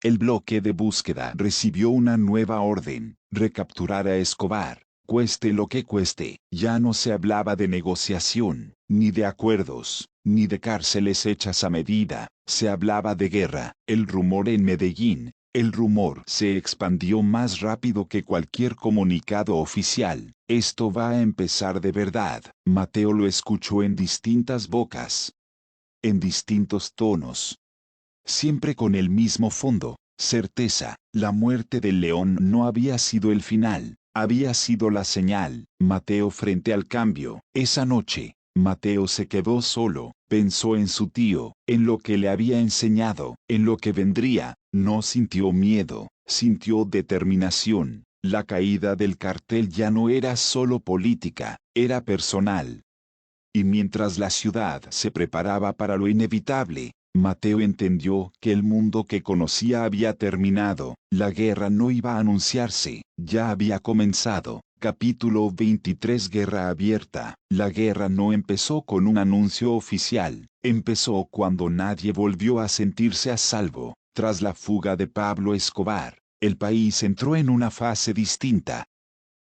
El bloque de búsqueda recibió una nueva orden: recapturar a Escobar, cueste lo que cueste. Ya no se hablaba de negociación, ni de acuerdos, ni de cárceles hechas a medida. Se hablaba de guerra. El rumor en Medellín, el rumor se expandió más rápido que cualquier comunicado oficial. Esto va a empezar de verdad. Mateo lo escuchó en distintas bocas, en distintos tonos, siempre con el mismo fondo: certeza. La muerte del león no había sido el final, había sido la señal. Mateo frente al cambio. Esa noche, Mateo se quedó solo, pensó en su tío, en lo que le había enseñado, en lo que vendría. No sintió miedo, sintió determinación. La caída del cartel ya no era solo política, era personal. Y mientras la ciudad se preparaba para lo inevitable, Mateo entendió que el mundo que conocía había terminado, la guerra no iba a anunciarse, ya había comenzado. Capítulo 23 Guerra abierta. La guerra no empezó con un anuncio oficial, empezó cuando nadie volvió a sentirse a salvo. Tras la fuga de Pablo Escobar, el país entró en una fase distinta.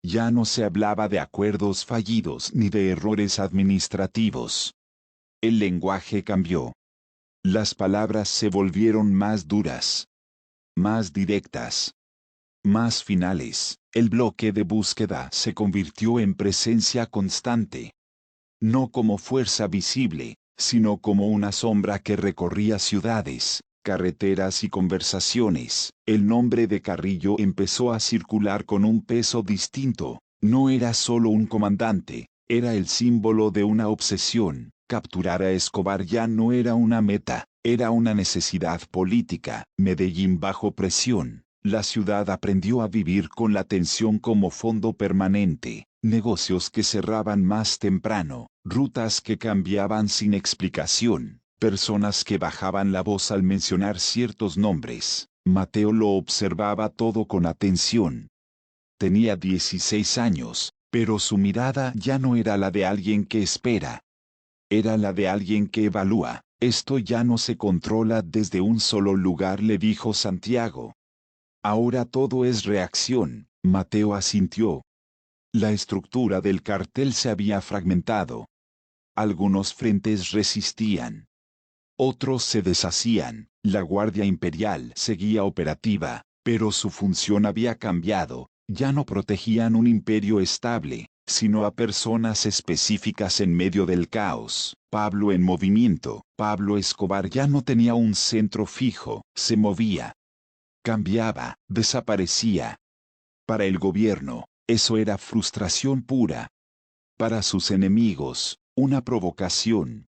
Ya no se hablaba de acuerdos fallidos ni de errores administrativos. El lenguaje cambió. Las palabras se volvieron más duras, más directas, más finales. El bloque de búsqueda se convirtió en presencia constante. No como fuerza visible, sino como una sombra que recorría ciudades, carreteras y conversaciones. El nombre de Carrillo empezó a circular con un peso distinto. No era solo un comandante, era el símbolo de una obsesión. Capturar a Escobar ya no era una meta, era una necesidad política. Medellín bajo presión. La ciudad aprendió a vivir con la tensión como fondo permanente. Negocios que cerraban más temprano, rutas que cambiaban sin explicación, personas que bajaban la voz al mencionar ciertos nombres. Mateo lo observaba todo con atención. Tenía 16 años, pero su mirada ya no era la de alguien que espera. Era la de alguien que evalúa. Esto ya no se controla desde un solo lugar, le dijo Santiago. Ahora todo es reacción. Mateo asintió. La estructura del cartel se había fragmentado. Algunos frentes resistían. Otros se deshacían. La Guardia Imperial seguía operativa, pero su función había cambiado. Ya no protegían un imperio estable, sino a personas específicas en medio del caos. Pablo en movimiento. Pablo Escobar ya no tenía un centro fijo, se movía. Cambiaba, desaparecía. Para el gobierno, eso era frustración pura. Para sus enemigos, una provocación.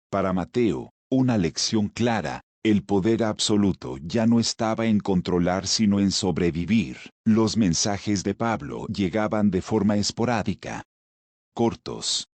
Para Mateo, una lección clara. El poder absoluto ya no estaba en controlar sino en sobrevivir. Los mensajes de Pablo llegaban de forma esporádica. Cortos.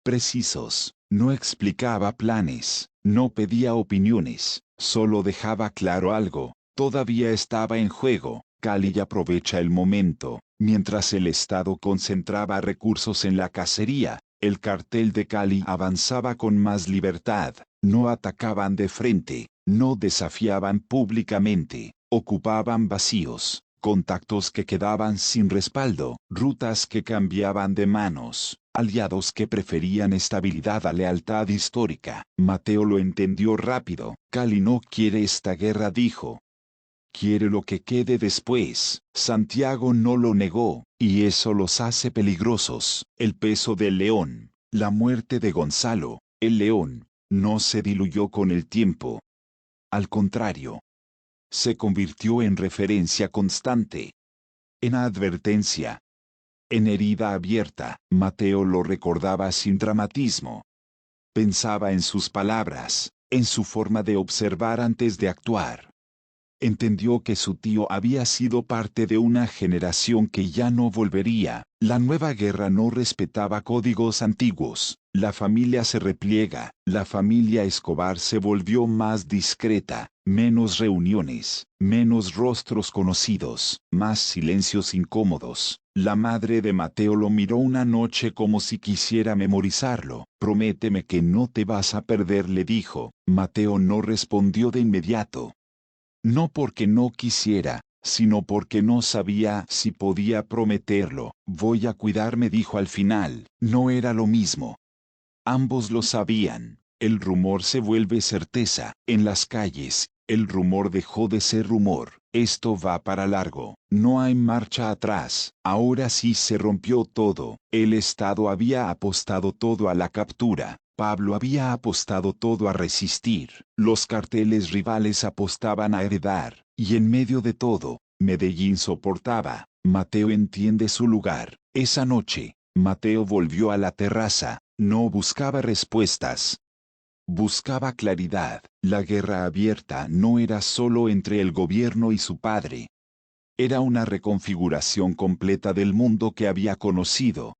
Precisos. No explicaba planes, no pedía opiniones, solo dejaba claro algo. Todavía estaba en juego. Cali aprovecha el momento. Mientras el Estado concentraba recursos en la cacería, el cartel de Cali avanzaba con más libertad. No atacaban de frente, no desafiaban públicamente, ocupaban vacíos, contactos que quedaban sin respaldo, rutas que cambiaban de manos, aliados que preferían estabilidad a lealtad histórica. Mateo lo entendió rápido. Cali no quiere esta guerra, dijo. Quiere lo que quede después. Santiago no lo negó, y eso los hace peligrosos. El peso del león, la muerte de Gonzalo, el león, no se diluyó con el tiempo. Al contrario, se convirtió en referencia constante, en advertencia, en herida abierta. Mateo lo recordaba sin dramatismo. Pensaba en sus palabras, en su forma de observar antes de actuar. Entendió que su tío había sido parte de una generación que ya no volvería. La nueva guerra no respetaba códigos antiguos. La familia se repliega. La familia Escobar se volvió más discreta. Menos reuniones, menos rostros conocidos, más silencios incómodos. La madre de Mateo lo miró una noche como si quisiera memorizarlo. Prométeme que no te vas a perder, le dijo. Mateo no respondió de inmediato. No porque no quisiera, sino porque no sabía si podía prometerlo. Voy a cuidarme, dijo al final. No era lo mismo. Ambos lo sabían. El rumor se vuelve certeza. En las calles, el rumor dejó de ser rumor. Esto va para largo. No hay marcha atrás. Ahora sí se rompió todo. El Estado había apostado todo a la captura. Pablo había apostado todo a resistir. Los carteles rivales apostaban a heredar. Y en medio de todo, Medellín soportaba. Mateo entiende su lugar. Esa noche, Mateo volvió a la terraza. No buscaba respuestas. Buscaba claridad. La guerra abierta no era solo entre el gobierno y su padre. Era una reconfiguración completa del mundo que había conocido.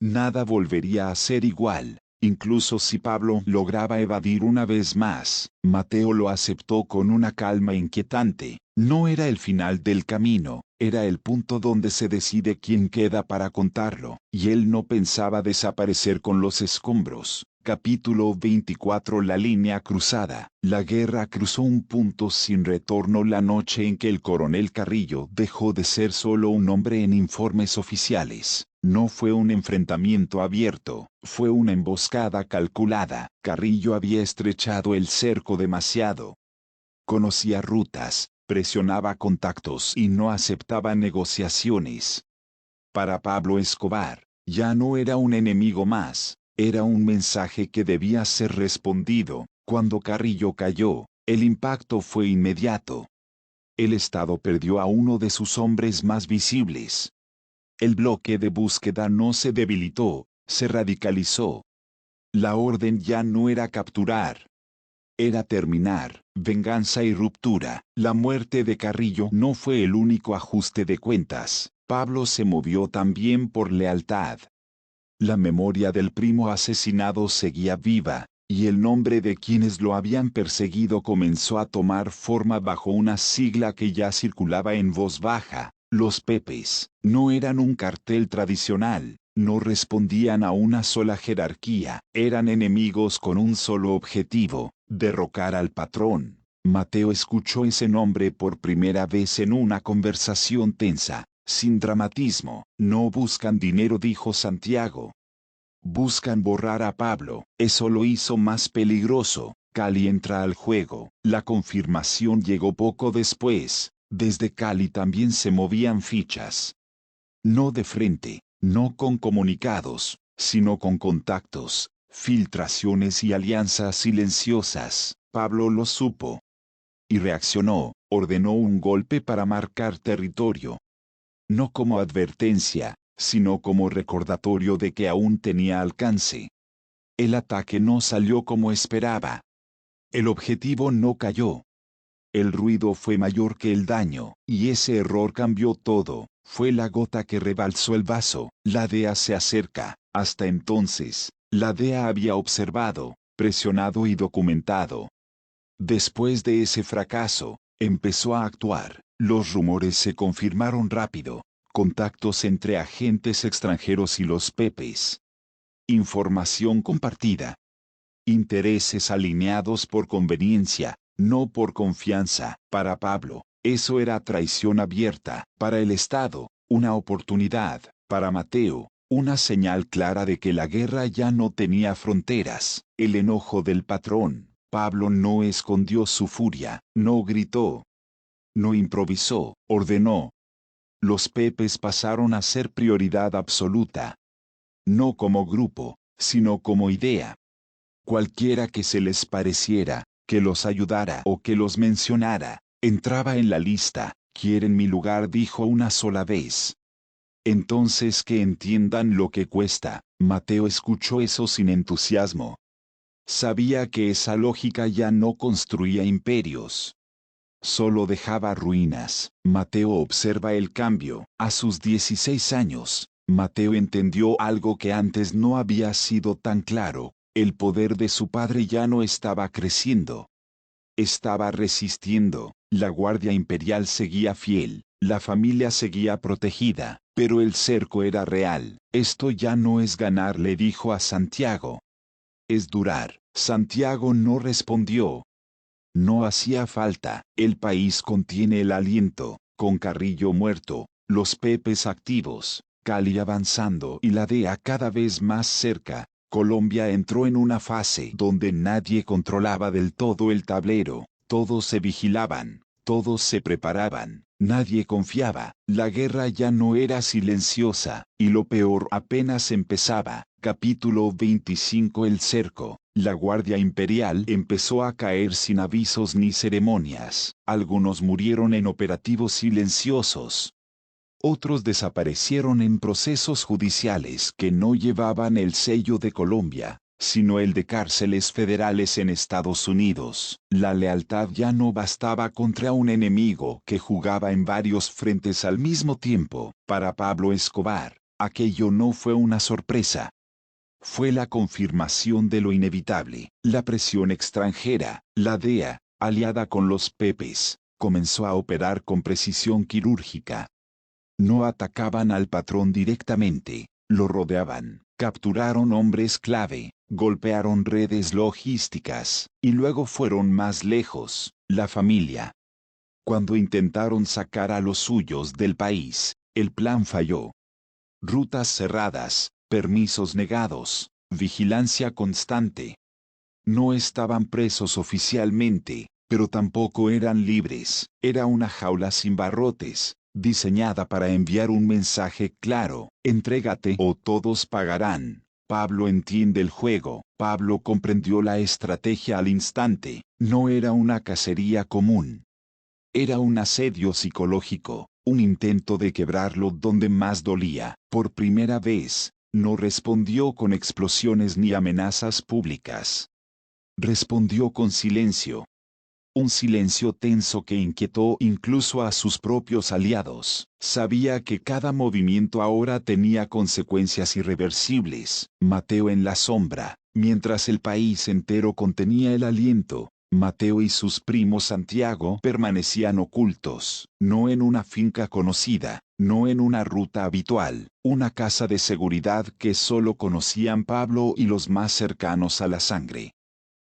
Nada volvería a ser igual. Incluso si Pablo lograba evadir una vez más, Mateo lo aceptó con una calma inquietante. No era el final del camino, era el punto donde se decide quién queda para contarlo, y él no pensaba desaparecer con los escombros. Capítulo 24. La línea cruzada. La guerra cruzó un punto sin retorno la noche en que el coronel Carrillo dejó de ser solo un nombre en informes oficiales. No fue un enfrentamiento abierto, fue una emboscada calculada. Carrillo había estrechado el cerco demasiado. Conocía rutas, presionaba contactos y no aceptaba negociaciones. Para Pablo Escobar, ya no era un enemigo más, era un mensaje que debía ser respondido. Cuando Carrillo cayó, el impacto fue inmediato. El Estado perdió a uno de sus hombres más visibles. El bloque de búsqueda no se debilitó, se radicalizó. La orden ya no era capturar, era terminar. Venganza y ruptura. La muerte de Carrillo no fue el único ajuste de cuentas. Pablo se movió también por lealtad. La memoria del primo asesinado seguía viva, y el nombre de quienes lo habían perseguido comenzó a tomar forma bajo una sigla que ya circulaba en voz baja. Los Pepes no eran un cartel tradicional, no respondían a una sola jerarquía, eran enemigos con un solo objetivo: derrocar al patrón. Mateo escuchó ese nombre por primera vez en una conversación tensa, sin dramatismo. No buscan dinero, dijo Santiago. Buscan borrar a Pablo. Eso lo hizo más peligroso. Cali entra al juego. La confirmación llegó poco después. Desde Cali también se movían fichas. No de frente, no con comunicados, sino con contactos, filtraciones y alianzas silenciosas. Pablo lo supo. Y reaccionó, ordenó un golpe para marcar territorio. No como advertencia, sino como recordatorio de que aún tenía alcance. El ataque no salió como esperaba. El objetivo no cayó. El ruido fue mayor que el daño, y ese error cambió todo. Fue la gota que rebalsó el vaso. La DEA se acerca. Hasta entonces, la DEA había observado, presionado y documentado. Después de ese fracaso, empezó a actuar. Los rumores se confirmaron rápido. Contactos entre agentes extranjeros y los Pepes. Información compartida. Intereses alineados por conveniencia, no por confianza. Para Pablo, eso era traición abierta. Para el Estado, una oportunidad. Para Mateo, una señal clara de que la guerra ya no tenía fronteras. El enojo del patrón. Pablo no escondió su furia, no gritó, no improvisó, ordenó. Los Pepes pasaron a ser prioridad absoluta. No como grupo, sino como idea. Cualquiera que se les pareciera, que los ayudara o que los mencionara, entraba en la lista. Quieren mi lugar, dijo una sola vez. Entonces que entiendan lo que cuesta. Mateo escuchó eso sin entusiasmo. Sabía que esa lógica ya no construía imperios. Solo dejaba ruinas. Mateo observa el cambio. A sus 16 años, Mateo entendió algo que antes no había sido tan claro. El poder de su padre ya no estaba creciendo. Estaba resistiendo. La Guardia Imperial seguía fiel. La familia seguía protegida. Pero el cerco era real. Esto ya no es ganar, le dijo a Santiago. Es durar. Santiago no respondió. No hacía falta. El país contiene el aliento. Con Carrillo muerto, los Pepes activos, Cali avanzando y la DEA cada vez más cerca, Colombia entró en una fase donde nadie controlaba del todo el tablero. Todos se vigilaban, todos se preparaban, nadie confiaba. La guerra ya no era silenciosa, y lo peor apenas empezaba. Capítulo 25. El cerco. La Guardia Imperial empezó a caer sin avisos ni ceremonias. Algunos murieron en operativos silenciosos. Otros desaparecieron en procesos judiciales que no llevaban el sello de Colombia, sino el de cárceles federales en Estados Unidos. La lealtad ya no bastaba contra un enemigo que jugaba en varios frentes al mismo tiempo. Para Pablo Escobar, aquello no fue una sorpresa. Fue la confirmación de lo inevitable. La presión extranjera, la DEA, aliada con los pepes, comenzó a operar con precisión quirúrgica. No atacaban al patrón directamente, lo rodeaban, capturaron hombres clave, golpearon redes logísticas, y luego fueron más lejos, la familia. Cuando intentaron sacar a los suyos del país, el plan falló. Rutas cerradas, permisos negados, vigilancia constante. No estaban presos oficialmente, pero tampoco eran libres. Era una jaula sin barrotes, diseñada para enviar un mensaje claro: entrégate o todos pagarán. Pablo entiende el juego. Pablo comprendió la estrategia al instante. No era una cacería común. Era un asedio psicológico, un intento de quebrarlo donde más dolía. Por primera vez, no respondió con explosiones ni amenazas públicas. Respondió con silencio. Un silencio tenso que inquietó incluso a sus propios aliados. Sabía que cada movimiento ahora tenía consecuencias irreversibles. Mateo en la sombra, mientras el país entero contenía el aliento. Mateo y sus primos Santiago permanecían ocultos, no en una finca conocida, no en una ruta habitual, una casa de seguridad que solo conocían Pablo y los más cercanos a la sangre.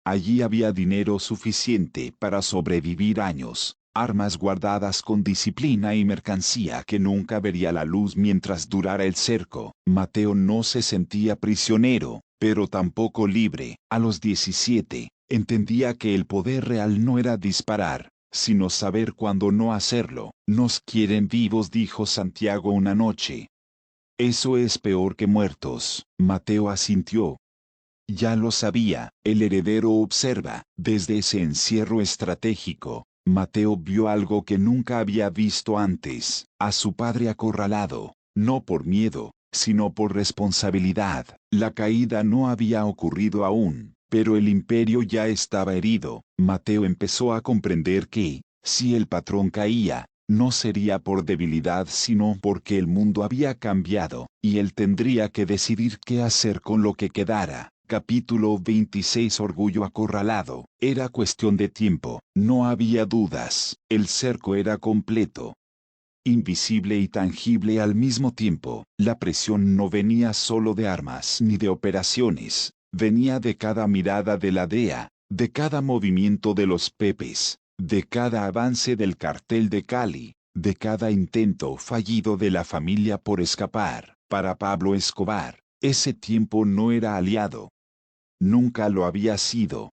Allí había dinero suficiente para sobrevivir años, armas guardadas con disciplina y mercancía que nunca vería la luz mientras durara el cerco. Mateo no se sentía prisionero, pero tampoco libre. A los 17, entendía que el poder real no era disparar, sino saber cuándo no hacerlo. Nos quieren vivos, dijo Santiago una noche. Eso es peor que muertos. Mateo asintió. Ya lo sabía, el heredero observa. Desde ese encierro estratégico, Mateo vio algo que nunca había visto antes: a su padre acorralado, no por miedo, sino por responsabilidad. La caída no había ocurrido aún, pero el imperio ya estaba herido. Mateo empezó a comprender que, si el patrón caía, no sería por debilidad sino porque el mundo había cambiado, y él tendría que decidir qué hacer con lo que quedara. Capítulo 26. Orgullo acorralado. Era cuestión de tiempo, no había dudas. El cerco era completo. Invisible y tangible al mismo tiempo. La presión no venía solo de armas ni de operaciones, venía de cada mirada de la DEA, de cada movimiento de los pepes, de cada avance del cartel de Cali, de cada intento fallido de la familia por escapar. Para Pablo Escobar, ese tiempo no era aliado. Nunca lo había sido.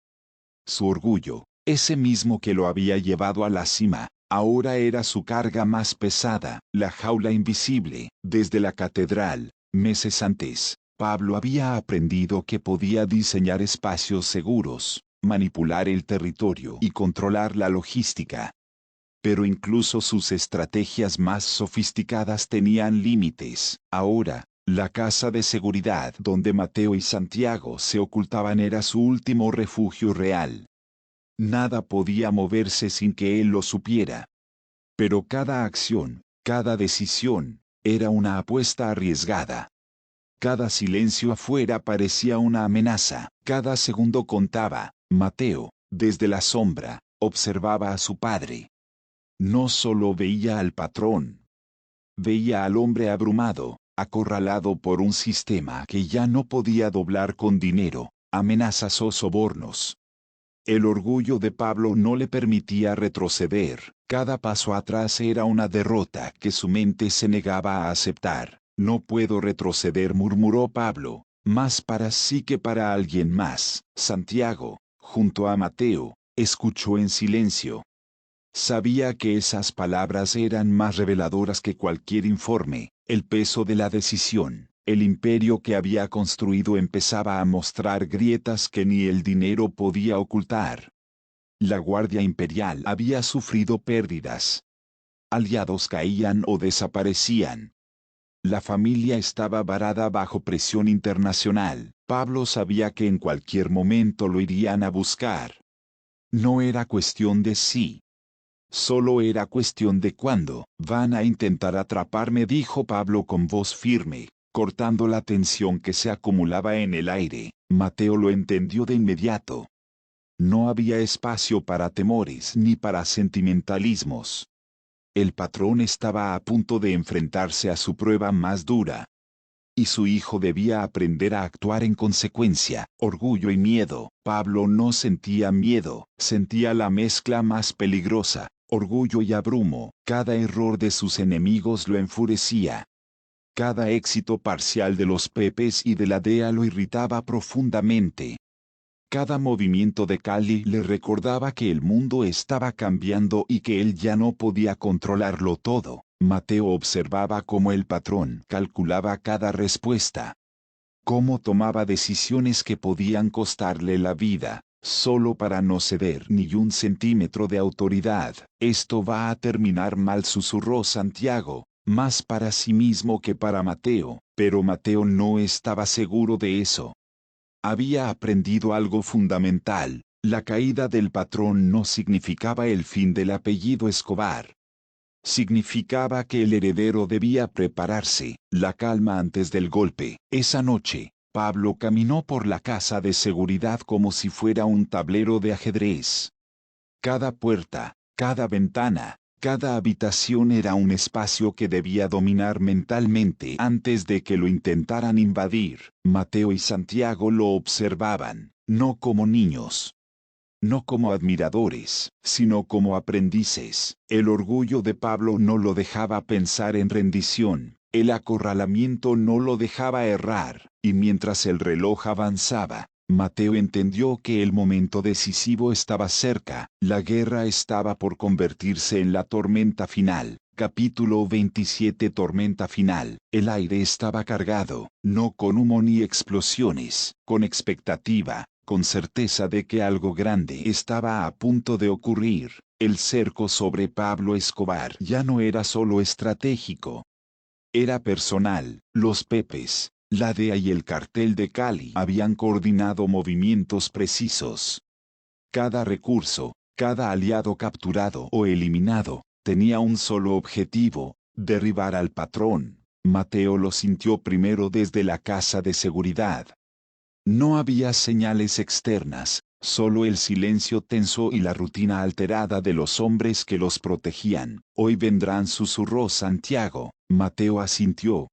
Su orgullo, ese mismo que lo había llevado a la cima, ahora era su carga más pesada. La jaula invisible. Desde la catedral, meses antes, Pablo había aprendido que podía diseñar espacios seguros, manipular el territorio y controlar la logística. Pero incluso sus estrategias más sofisticadas tenían límites. Ahora, la casa de seguridad donde Mateo y Santiago se ocultaban era su último refugio real. Nada podía moverse sin que él lo supiera. Pero cada acción, cada decisión, era una apuesta arriesgada. Cada silencio afuera parecía una amenaza. Cada segundo contaba. Mateo, desde la sombra, observaba a su padre. No solo veía al patrón. Veía al hombre abrumado, acorralado por un sistema que ya no podía doblar con dinero, amenazas o sobornos. El orgullo de Pablo no le permitía retroceder. Cada paso atrás era una derrota que su mente se negaba a aceptar. No puedo retroceder, murmuró Pablo, más para sí que para alguien más. Santiago, junto a Mateo, escuchó en silencio. Sabía que esas palabras eran más reveladoras que cualquier informe. El peso de la decisión, el imperio que había construido empezaba a mostrar grietas que ni el dinero podía ocultar. La Guardia Imperial había sufrido pérdidas. Aliados caían o desaparecían. La familia estaba varada bajo presión internacional. Pablo sabía que en cualquier momento lo irían a buscar. No era cuestión de si. Solo era cuestión de cuándo. Van a intentar atraparme, dijo Pablo con voz firme. cortando la tensión que se acumulaba en el aire. Mateo lo entendió de inmediato. No había espacio para temores ni para sentimentalismos. El patrón estaba a punto de enfrentarse a su prueba más dura. Y su hijo debía aprender a actuar en consecuencia. Orgullo y miedo. Pablo no sentía miedo, sentía la mezcla más peligrosa, orgullo y abrumo. Cada error de sus enemigos lo enfurecía. Cada éxito parcial de los Pepes y de la DEA lo irritaba profundamente. Cada movimiento de Cali le recordaba que el mundo estaba cambiando y que él ya no podía controlarlo todo. Mateo observaba cómo el patrón calculaba cada respuesta, cómo tomaba decisiones que podían costarle la vida, solo para no ceder ni un centímetro de autoridad. Esto va a terminar mal, susurró Santiago, más para sí mismo que para Mateo, pero Mateo no estaba seguro de eso. Había aprendido algo fundamental: la caída del patrón no significaba el fin del apellido Escobar. Significaba que el heredero debía prepararse. La calma antes del golpe. Esa noche, Pablo caminó por la casa de seguridad como si fuera un tablero de ajedrez. Cada puerta, cada ventana, cada habitación era un espacio que debía dominar mentalmente antes de que lo intentaran invadir. Mateo y Santiago lo observaban, no como niños, no como admiradores, sino como aprendices. El orgullo de Pablo no lo dejaba pensar en rendición, el acorralamiento no lo dejaba errar, y mientras el reloj avanzaba, Mateo entendió que el momento decisivo estaba cerca. La guerra estaba por convertirse en la tormenta final. Capítulo 27. Tormenta final. El aire estaba cargado, no con humo ni explosiones, con expectativa, con certeza de que algo grande estaba a punto de ocurrir. El cerco sobre Pablo Escobar ya no era solo estratégico, era personal. Los Pepes, la DEA y el cartel de Cali habían coordinado movimientos precisos. Cada recurso, cada aliado capturado o eliminado, tenía un solo objetivo: derribar al patrón. Mateo lo sintió primero desde la casa de seguridad. No había señales externas, solo el silencio tenso y la rutina alterada de los hombres que los protegían. Hoy vendrán, susurró Santiago. Mateo asintió.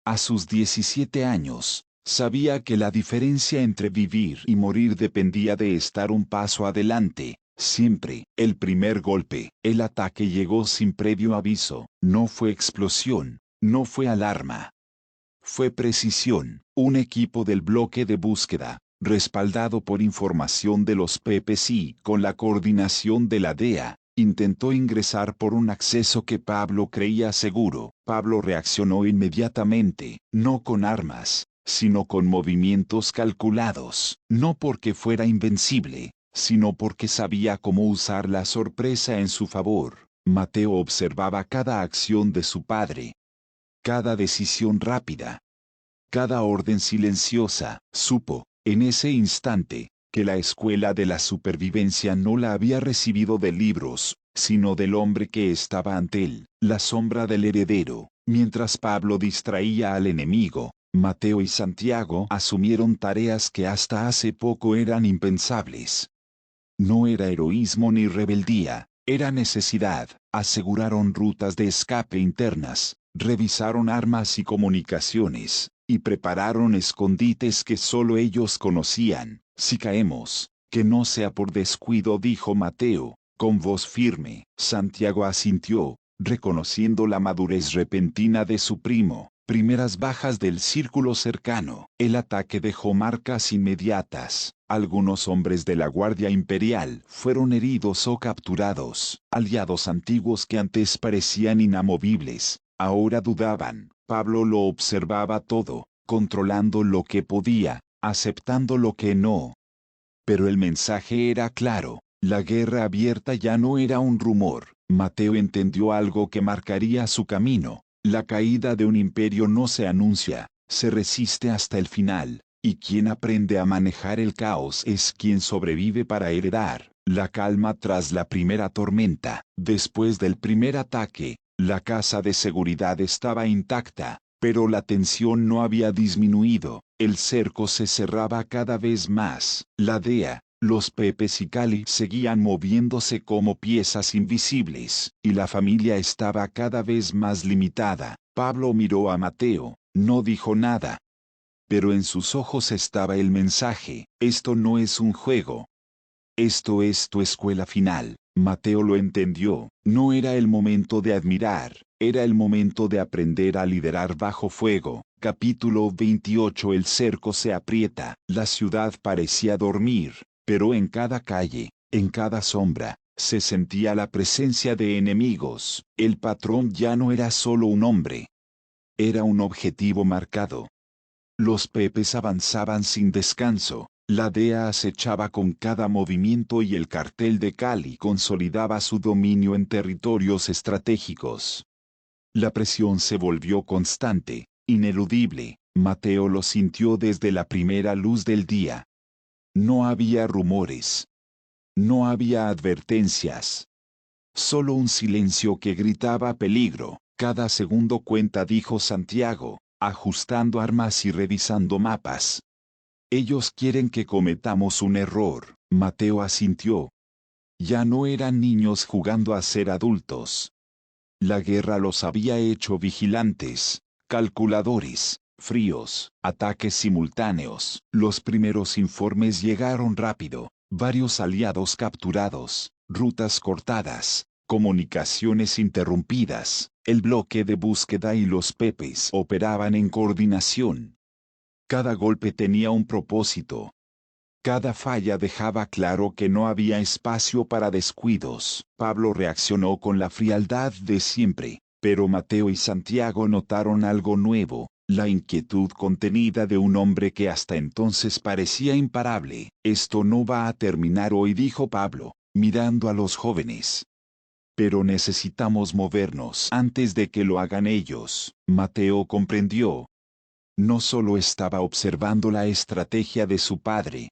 A sus 17 años, sabía que la diferencia entre vivir y morir dependía de estar un paso adelante, siempre. El primer golpe, el ataque, llegó sin previo aviso. No fue explosión, no fue alarma. Fue precisión. Un equipo del bloque de búsqueda, respaldado por información de los Pepes y con la coordinación de la DEA, intentó ingresar por un acceso que Pablo creía seguro. Pablo reaccionó inmediatamente, no con armas, sino con movimientos calculados, no porque fuera invencible, sino porque sabía cómo usar la sorpresa en su favor. Mateo observaba cada acción de su padre, cada decisión rápida, cada orden silenciosa. Supo, en ese instante, que la escuela de la supervivencia no la había recibido de libros, sino del hombre que estaba ante él, la sombra del heredero. Mientras Pablo distraía al enemigo, Mateo y Santiago asumieron tareas que hasta hace poco eran impensables. No era heroísmo ni rebeldía, era necesidad. Aseguraron rutas de escape internas, revisaron armas y comunicaciones, y prepararon escondites que solo ellos conocían. Si caemos, que no sea por descuido, dijo Mateo, con voz firme. Santiago asintió, reconociendo la madurez repentina de su primo. Primeras bajas del círculo cercano. El ataque dejó marcas inmediatas. Algunos hombres de la Guardia Imperial fueron heridos o capturados. Aliados antiguos que antes parecían inamovibles, ahora dudaban. Pablo lo observaba todo, controlando lo que podía, aceptando lo que no. Pero el mensaje era claro: la guerra abierta ya no era un rumor. Mateo entendió algo que marcaría su camino. La caída de un imperio no se anuncia, se resiste hasta el final, y quien aprende a manejar el caos es quien sobrevive para heredar la calma tras la primera tormenta. Después del primer ataque, la casa de seguridad estaba intacta, Pero la tensión no había disminuido, el cerco se cerraba cada vez más. La DEA, los Pepes y Cali seguían moviéndose como piezas invisibles, y la familia estaba cada vez más limitada. Pablo miró a Mateo, no dijo nada. Pero en sus ojos estaba el mensaje: esto no es un juego. Esto es tu escuela final. Mateo lo entendió. No era el momento de admirar, era el momento de aprender a liderar bajo fuego. Capítulo 28. El cerco se aprieta. La ciudad parecía dormir, pero en cada calle, en cada sombra, se sentía la presencia de enemigos. El patrón ya no era solo un hombre. Era un objetivo marcado. Los Pepes avanzaban sin descanso. La DEA acechaba con cada movimiento y el cartel de Cali consolidaba su dominio en territorios estratégicos. La presión se volvió constante, ineludible. Mateo lo sintió desde la primera luz del día. No había rumores. No había advertencias. Solo un silencio que gritaba peligro. Cada segundo cuenta, dijo Santiago, ajustando armas y revisando mapas. Ellos quieren que cometamos un error. Mateo asintió. Ya no eran niños jugando a ser adultos. La guerra los había hecho vigilantes, calculadores, fríos, ataques simultáneos. Los primeros informes llegaron rápido. Varios aliados capturados, rutas cortadas, comunicaciones interrumpidas. El bloque de búsqueda y los Pepes operaban en coordinación. Cada golpe tenía un propósito. Cada falla dejaba claro que no había espacio para descuidos. Pablo reaccionó con la frialdad de siempre, pero Mateo y Santiago notaron algo nuevo, la inquietud contenida de un hombre que hasta entonces parecía imparable. Esto no va a terminar hoy, dijo Pablo, mirando a los jóvenes. Pero necesitamos movernos antes de que lo hagan ellos. Mateo comprendió. No solo estaba observando la estrategia de su padre,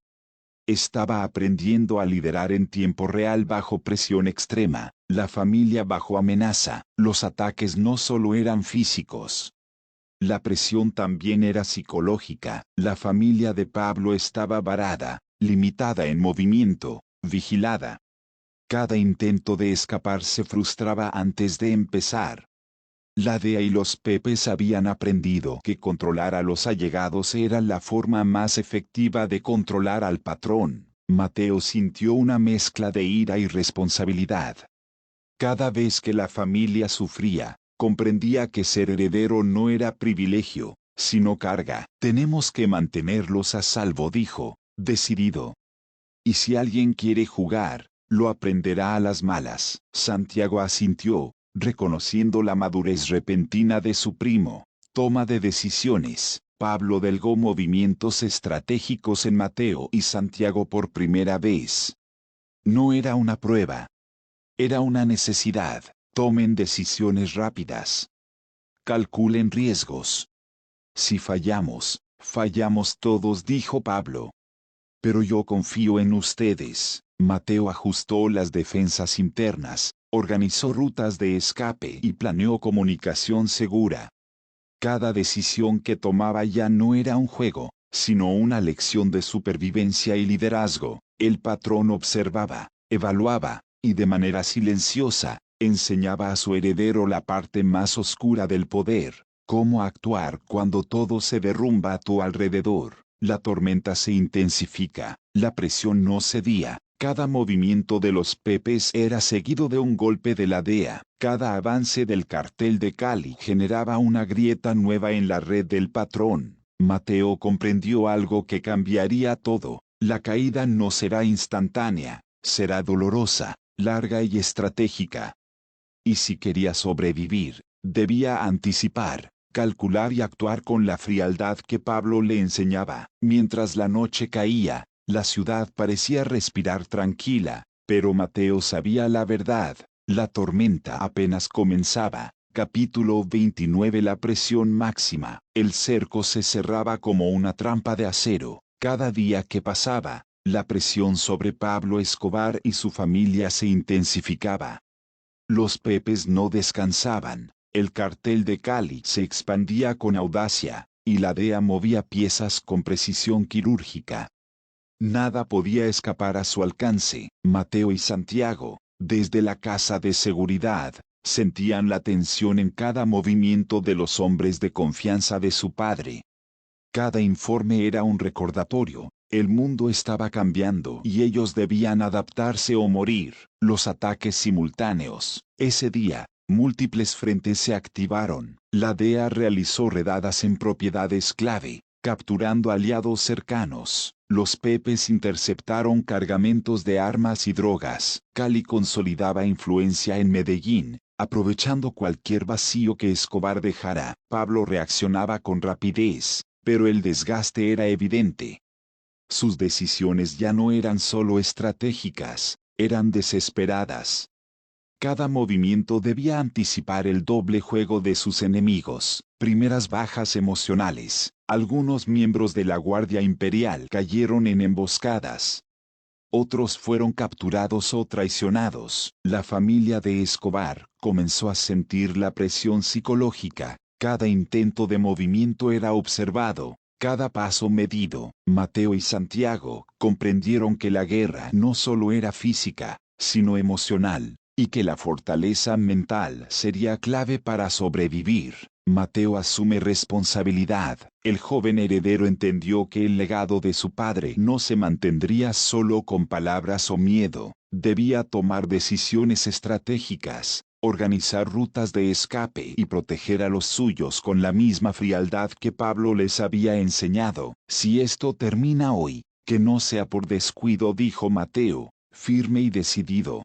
estaba aprendiendo a liderar en tiempo real bajo presión extrema, la familia bajo amenaza. Los ataques no solo eran físicos. La presión también era psicológica. La familia de Pablo estaba varada, limitada en movimiento, vigilada. Cada intento de escapar se frustraba antes de empezar. La DEA y los Pepes habían aprendido que controlar a los allegados era la forma más efectiva de controlar al patrón. Mateo sintió una mezcla de ira y responsabilidad. Cada vez que la familia sufría, comprendía que ser heredero no era privilegio, sino carga. Tenemos que mantenerlos a salvo, dijo, decidido. Y si alguien quiere jugar, lo aprenderá a las malas. Santiago asintió, reconociendo la madurez repentina de su primo. Toma de decisiones. Pablo delegó movimientos estratégicos en Mateo y Santiago por primera vez. No era una prueba. Era una necesidad. Tomen decisiones rápidas. Calculen riesgos. Si fallamos, fallamos todos, dijo Pablo. Pero yo confío en ustedes. Mateo ajustó las defensas internas, organizó rutas de escape y planeó comunicación segura. Cada decisión que tomaba ya no era un juego, sino una lección de supervivencia y liderazgo. El patrón observaba, evaluaba, y de manera silenciosa, enseñaba a su heredero la parte más oscura del poder, cómo actuar cuando todo se derrumba a tu alrededor. La tormenta se intensifica, la presión no cedía. Cada movimiento de los Pepes era seguido de un golpe de la DEA. Cada avance del cartel de Cali generaba una grieta nueva en la red del patrón. Mateo comprendió algo que cambiaría todo. La caída no será instantánea, será dolorosa, larga y estratégica. Y si quería sobrevivir, debía anticipar, calcular y actuar con la frialdad que Pablo le enseñaba. Mientras la noche caía, la ciudad parecía respirar tranquila, pero Mateo sabía la verdad. La tormenta apenas comenzaba. Capítulo 29. La presión máxima. El cerco se cerraba como una trampa de acero. Cada día que pasaba, la presión sobre Pablo Escobar y su familia se intensificaba. Los Pepes no descansaban, El cartel de Cali se expandía con audacia, y la DEA movía piezas con precisión quirúrgica. Nada podía escapar a su alcance. Mateo y Santiago, desde la casa de seguridad, sentían la tensión en cada movimiento de los hombres de confianza de su padre. Cada informe era un recordatorio. El mundo estaba cambiando y ellos debían adaptarse o morir. Los ataques simultáneos. Ese día, múltiples frentes se activaron. La DEA realizó redadas en propiedades clave, capturando aliados cercanos. Los Pepes interceptaron cargamentos de armas y drogas. Cali consolidaba influencia en Medellín, aprovechando cualquier vacío que Escobar dejara. Pablo reaccionaba con rapidez, pero el desgaste era evidente. Sus decisiones ya no eran solo estratégicas, eran desesperadas. Cada movimiento debía anticipar el doble juego de sus enemigos. Primeras bajas emocionales. Algunos miembros de la Guardia Imperial cayeron en emboscadas. Otros fueron capturados o traicionados. La familia de Escobar comenzó a sentir la presión psicológica. Cada intento de movimiento era observado, cada paso medido. Mateo y Santiago comprendieron que la guerra no solo era física, sino emocional, y que la fortaleza mental sería clave para sobrevivir. Mateo asume responsabilidad. El joven heredero entendió que el legado de su padre no se mantendría solo con palabras o miedo. Debía tomar decisiones estratégicas, organizar rutas de escape y proteger a los suyos con la misma frialdad que Pablo les había enseñado. Si esto termina hoy, que no sea por descuido, dijo Mateo, firme y decidido.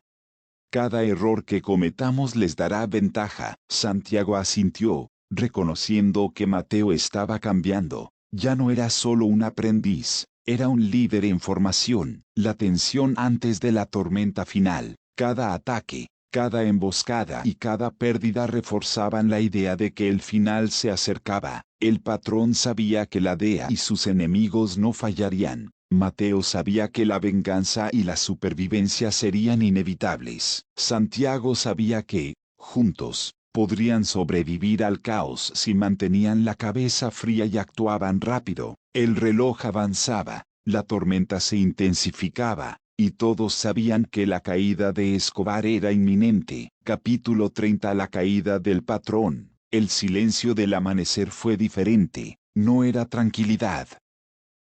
Cada error que cometamos les dará ventaja. Santiago asintió, reconociendo que Mateo estaba cambiando. Ya no era solo un aprendiz, era un líder en formación. La tensión antes de la tormenta final, cada ataque, cada emboscada y cada pérdida reforzaban la idea de que el final se acercaba. El patrón sabía que la DEA y sus enemigos no fallarían. Mateo sabía que la venganza y la supervivencia serían inevitables. Santiago sabía que, juntos, podrían sobrevivir al caos si mantenían la cabeza fría y actuaban rápido. El reloj avanzaba, la tormenta se intensificaba, y todos sabían que la caída de Escobar era inminente. Capítulo 30. La caída del patrón. El silencio del amanecer fue diferente. No era tranquilidad.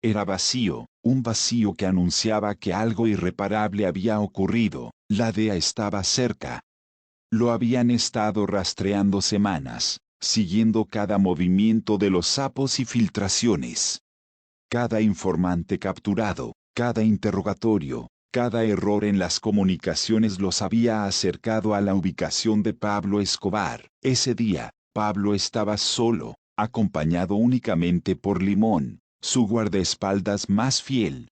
Era vacío, un vacío que anunciaba que algo irreparable había ocurrido. La DEA estaba cerca. Lo habían estado rastreando semanas, siguiendo cada movimiento de los sapos y filtraciones. Cada informante capturado, cada interrogatorio, cada error en las comunicaciones los había acercado a la ubicación de Pablo Escobar. Ese día, Pablo estaba solo, acompañado únicamente por Limón, su guardaespaldas más fiel.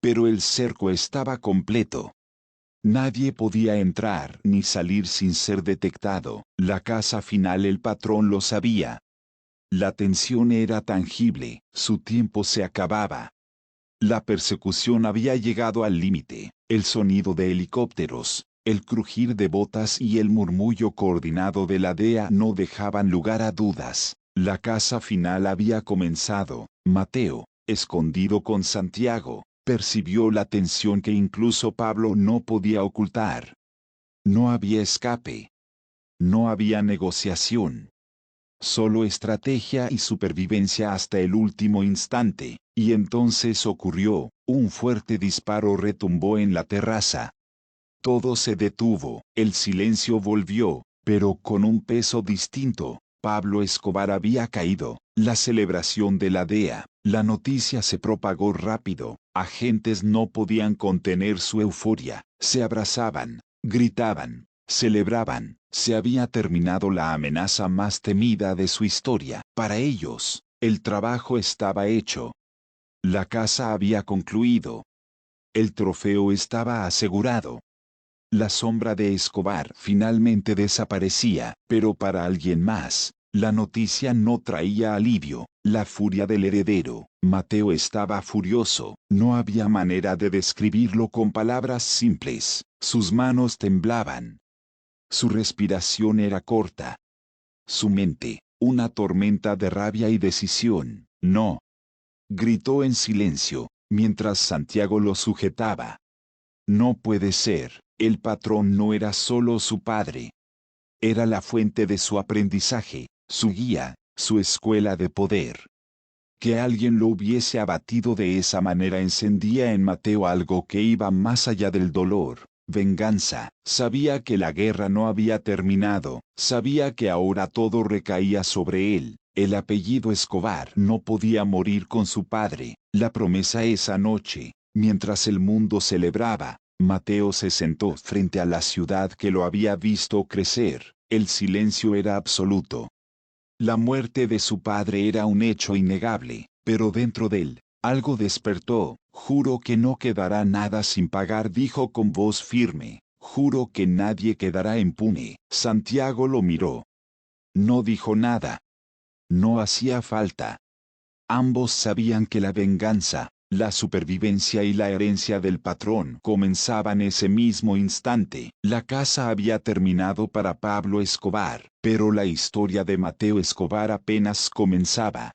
Pero el cerco estaba completo. Nadie podía entrar ni salir sin ser detectado. La casa final, el patrón lo sabía. La tensión era tangible, su tiempo se acababa. La persecución había llegado al límite. El sonido de helicópteros, el crujir de botas y el murmullo coordinado de la DEA no dejaban lugar a dudas. La caza final había comenzado. Mateo, escondido con Santiago, percibió la tensión que incluso Pablo no podía ocultar. No había escape. No había negociación. Solo estrategia y supervivencia hasta el último instante. Y entonces ocurrió, un fuerte disparo retumbó en la terraza. Todo se detuvo, el silencio volvió, pero con un peso distinto. Pablo Escobar había caído. La celebración de la DEA, la noticia se propagó rápido. Agentes no podían contener su euforia, se abrazaban, gritaban, celebraban. Se había terminado la amenaza más temida de su historia. Para ellos, el trabajo estaba hecho. La caza había concluido. El trofeo estaba asegurado. La sombra de Escobar finalmente desaparecía, pero para alguien más, la noticia no traía alivio. La furia del heredero. Mateo estaba furioso. No había manera de describirlo con palabras simples. Sus manos temblaban. Su respiración era corta. su mente, una tormenta de rabia y decisión. No. Gritó en silencio, mientras Santiago lo sujetaba. No puede ser, el patrón no era solo su padre. Era la fuente de su aprendizaje, su guía, su escuela de poder. Que alguien lo hubiese abatido de esa manera encendía en Mateo algo que iba más allá del dolor. Venganza. Sabía que la guerra no había terminado, sabía que ahora todo recaía sobre él. El apellido Escobar no podía morir con su padre. La promesa esa noche, mientras el mundo celebraba, Mateo se sentó frente a la ciudad que lo había visto crecer. El silencio era absoluto. La muerte de su padre era un hecho innegable, pero dentro de él, algo despertó. Juro que no quedará nada sin pagar, dijo con voz firme. Juro que nadie quedará impune. Santiago lo miró. No dijo nada. No hacía falta. Ambos sabían que la venganza, la supervivencia y la herencia del patrón comenzaban ese mismo instante. La casa había terminado para Pablo Escobar, pero la historia de Mateo Escobar apenas comenzaba.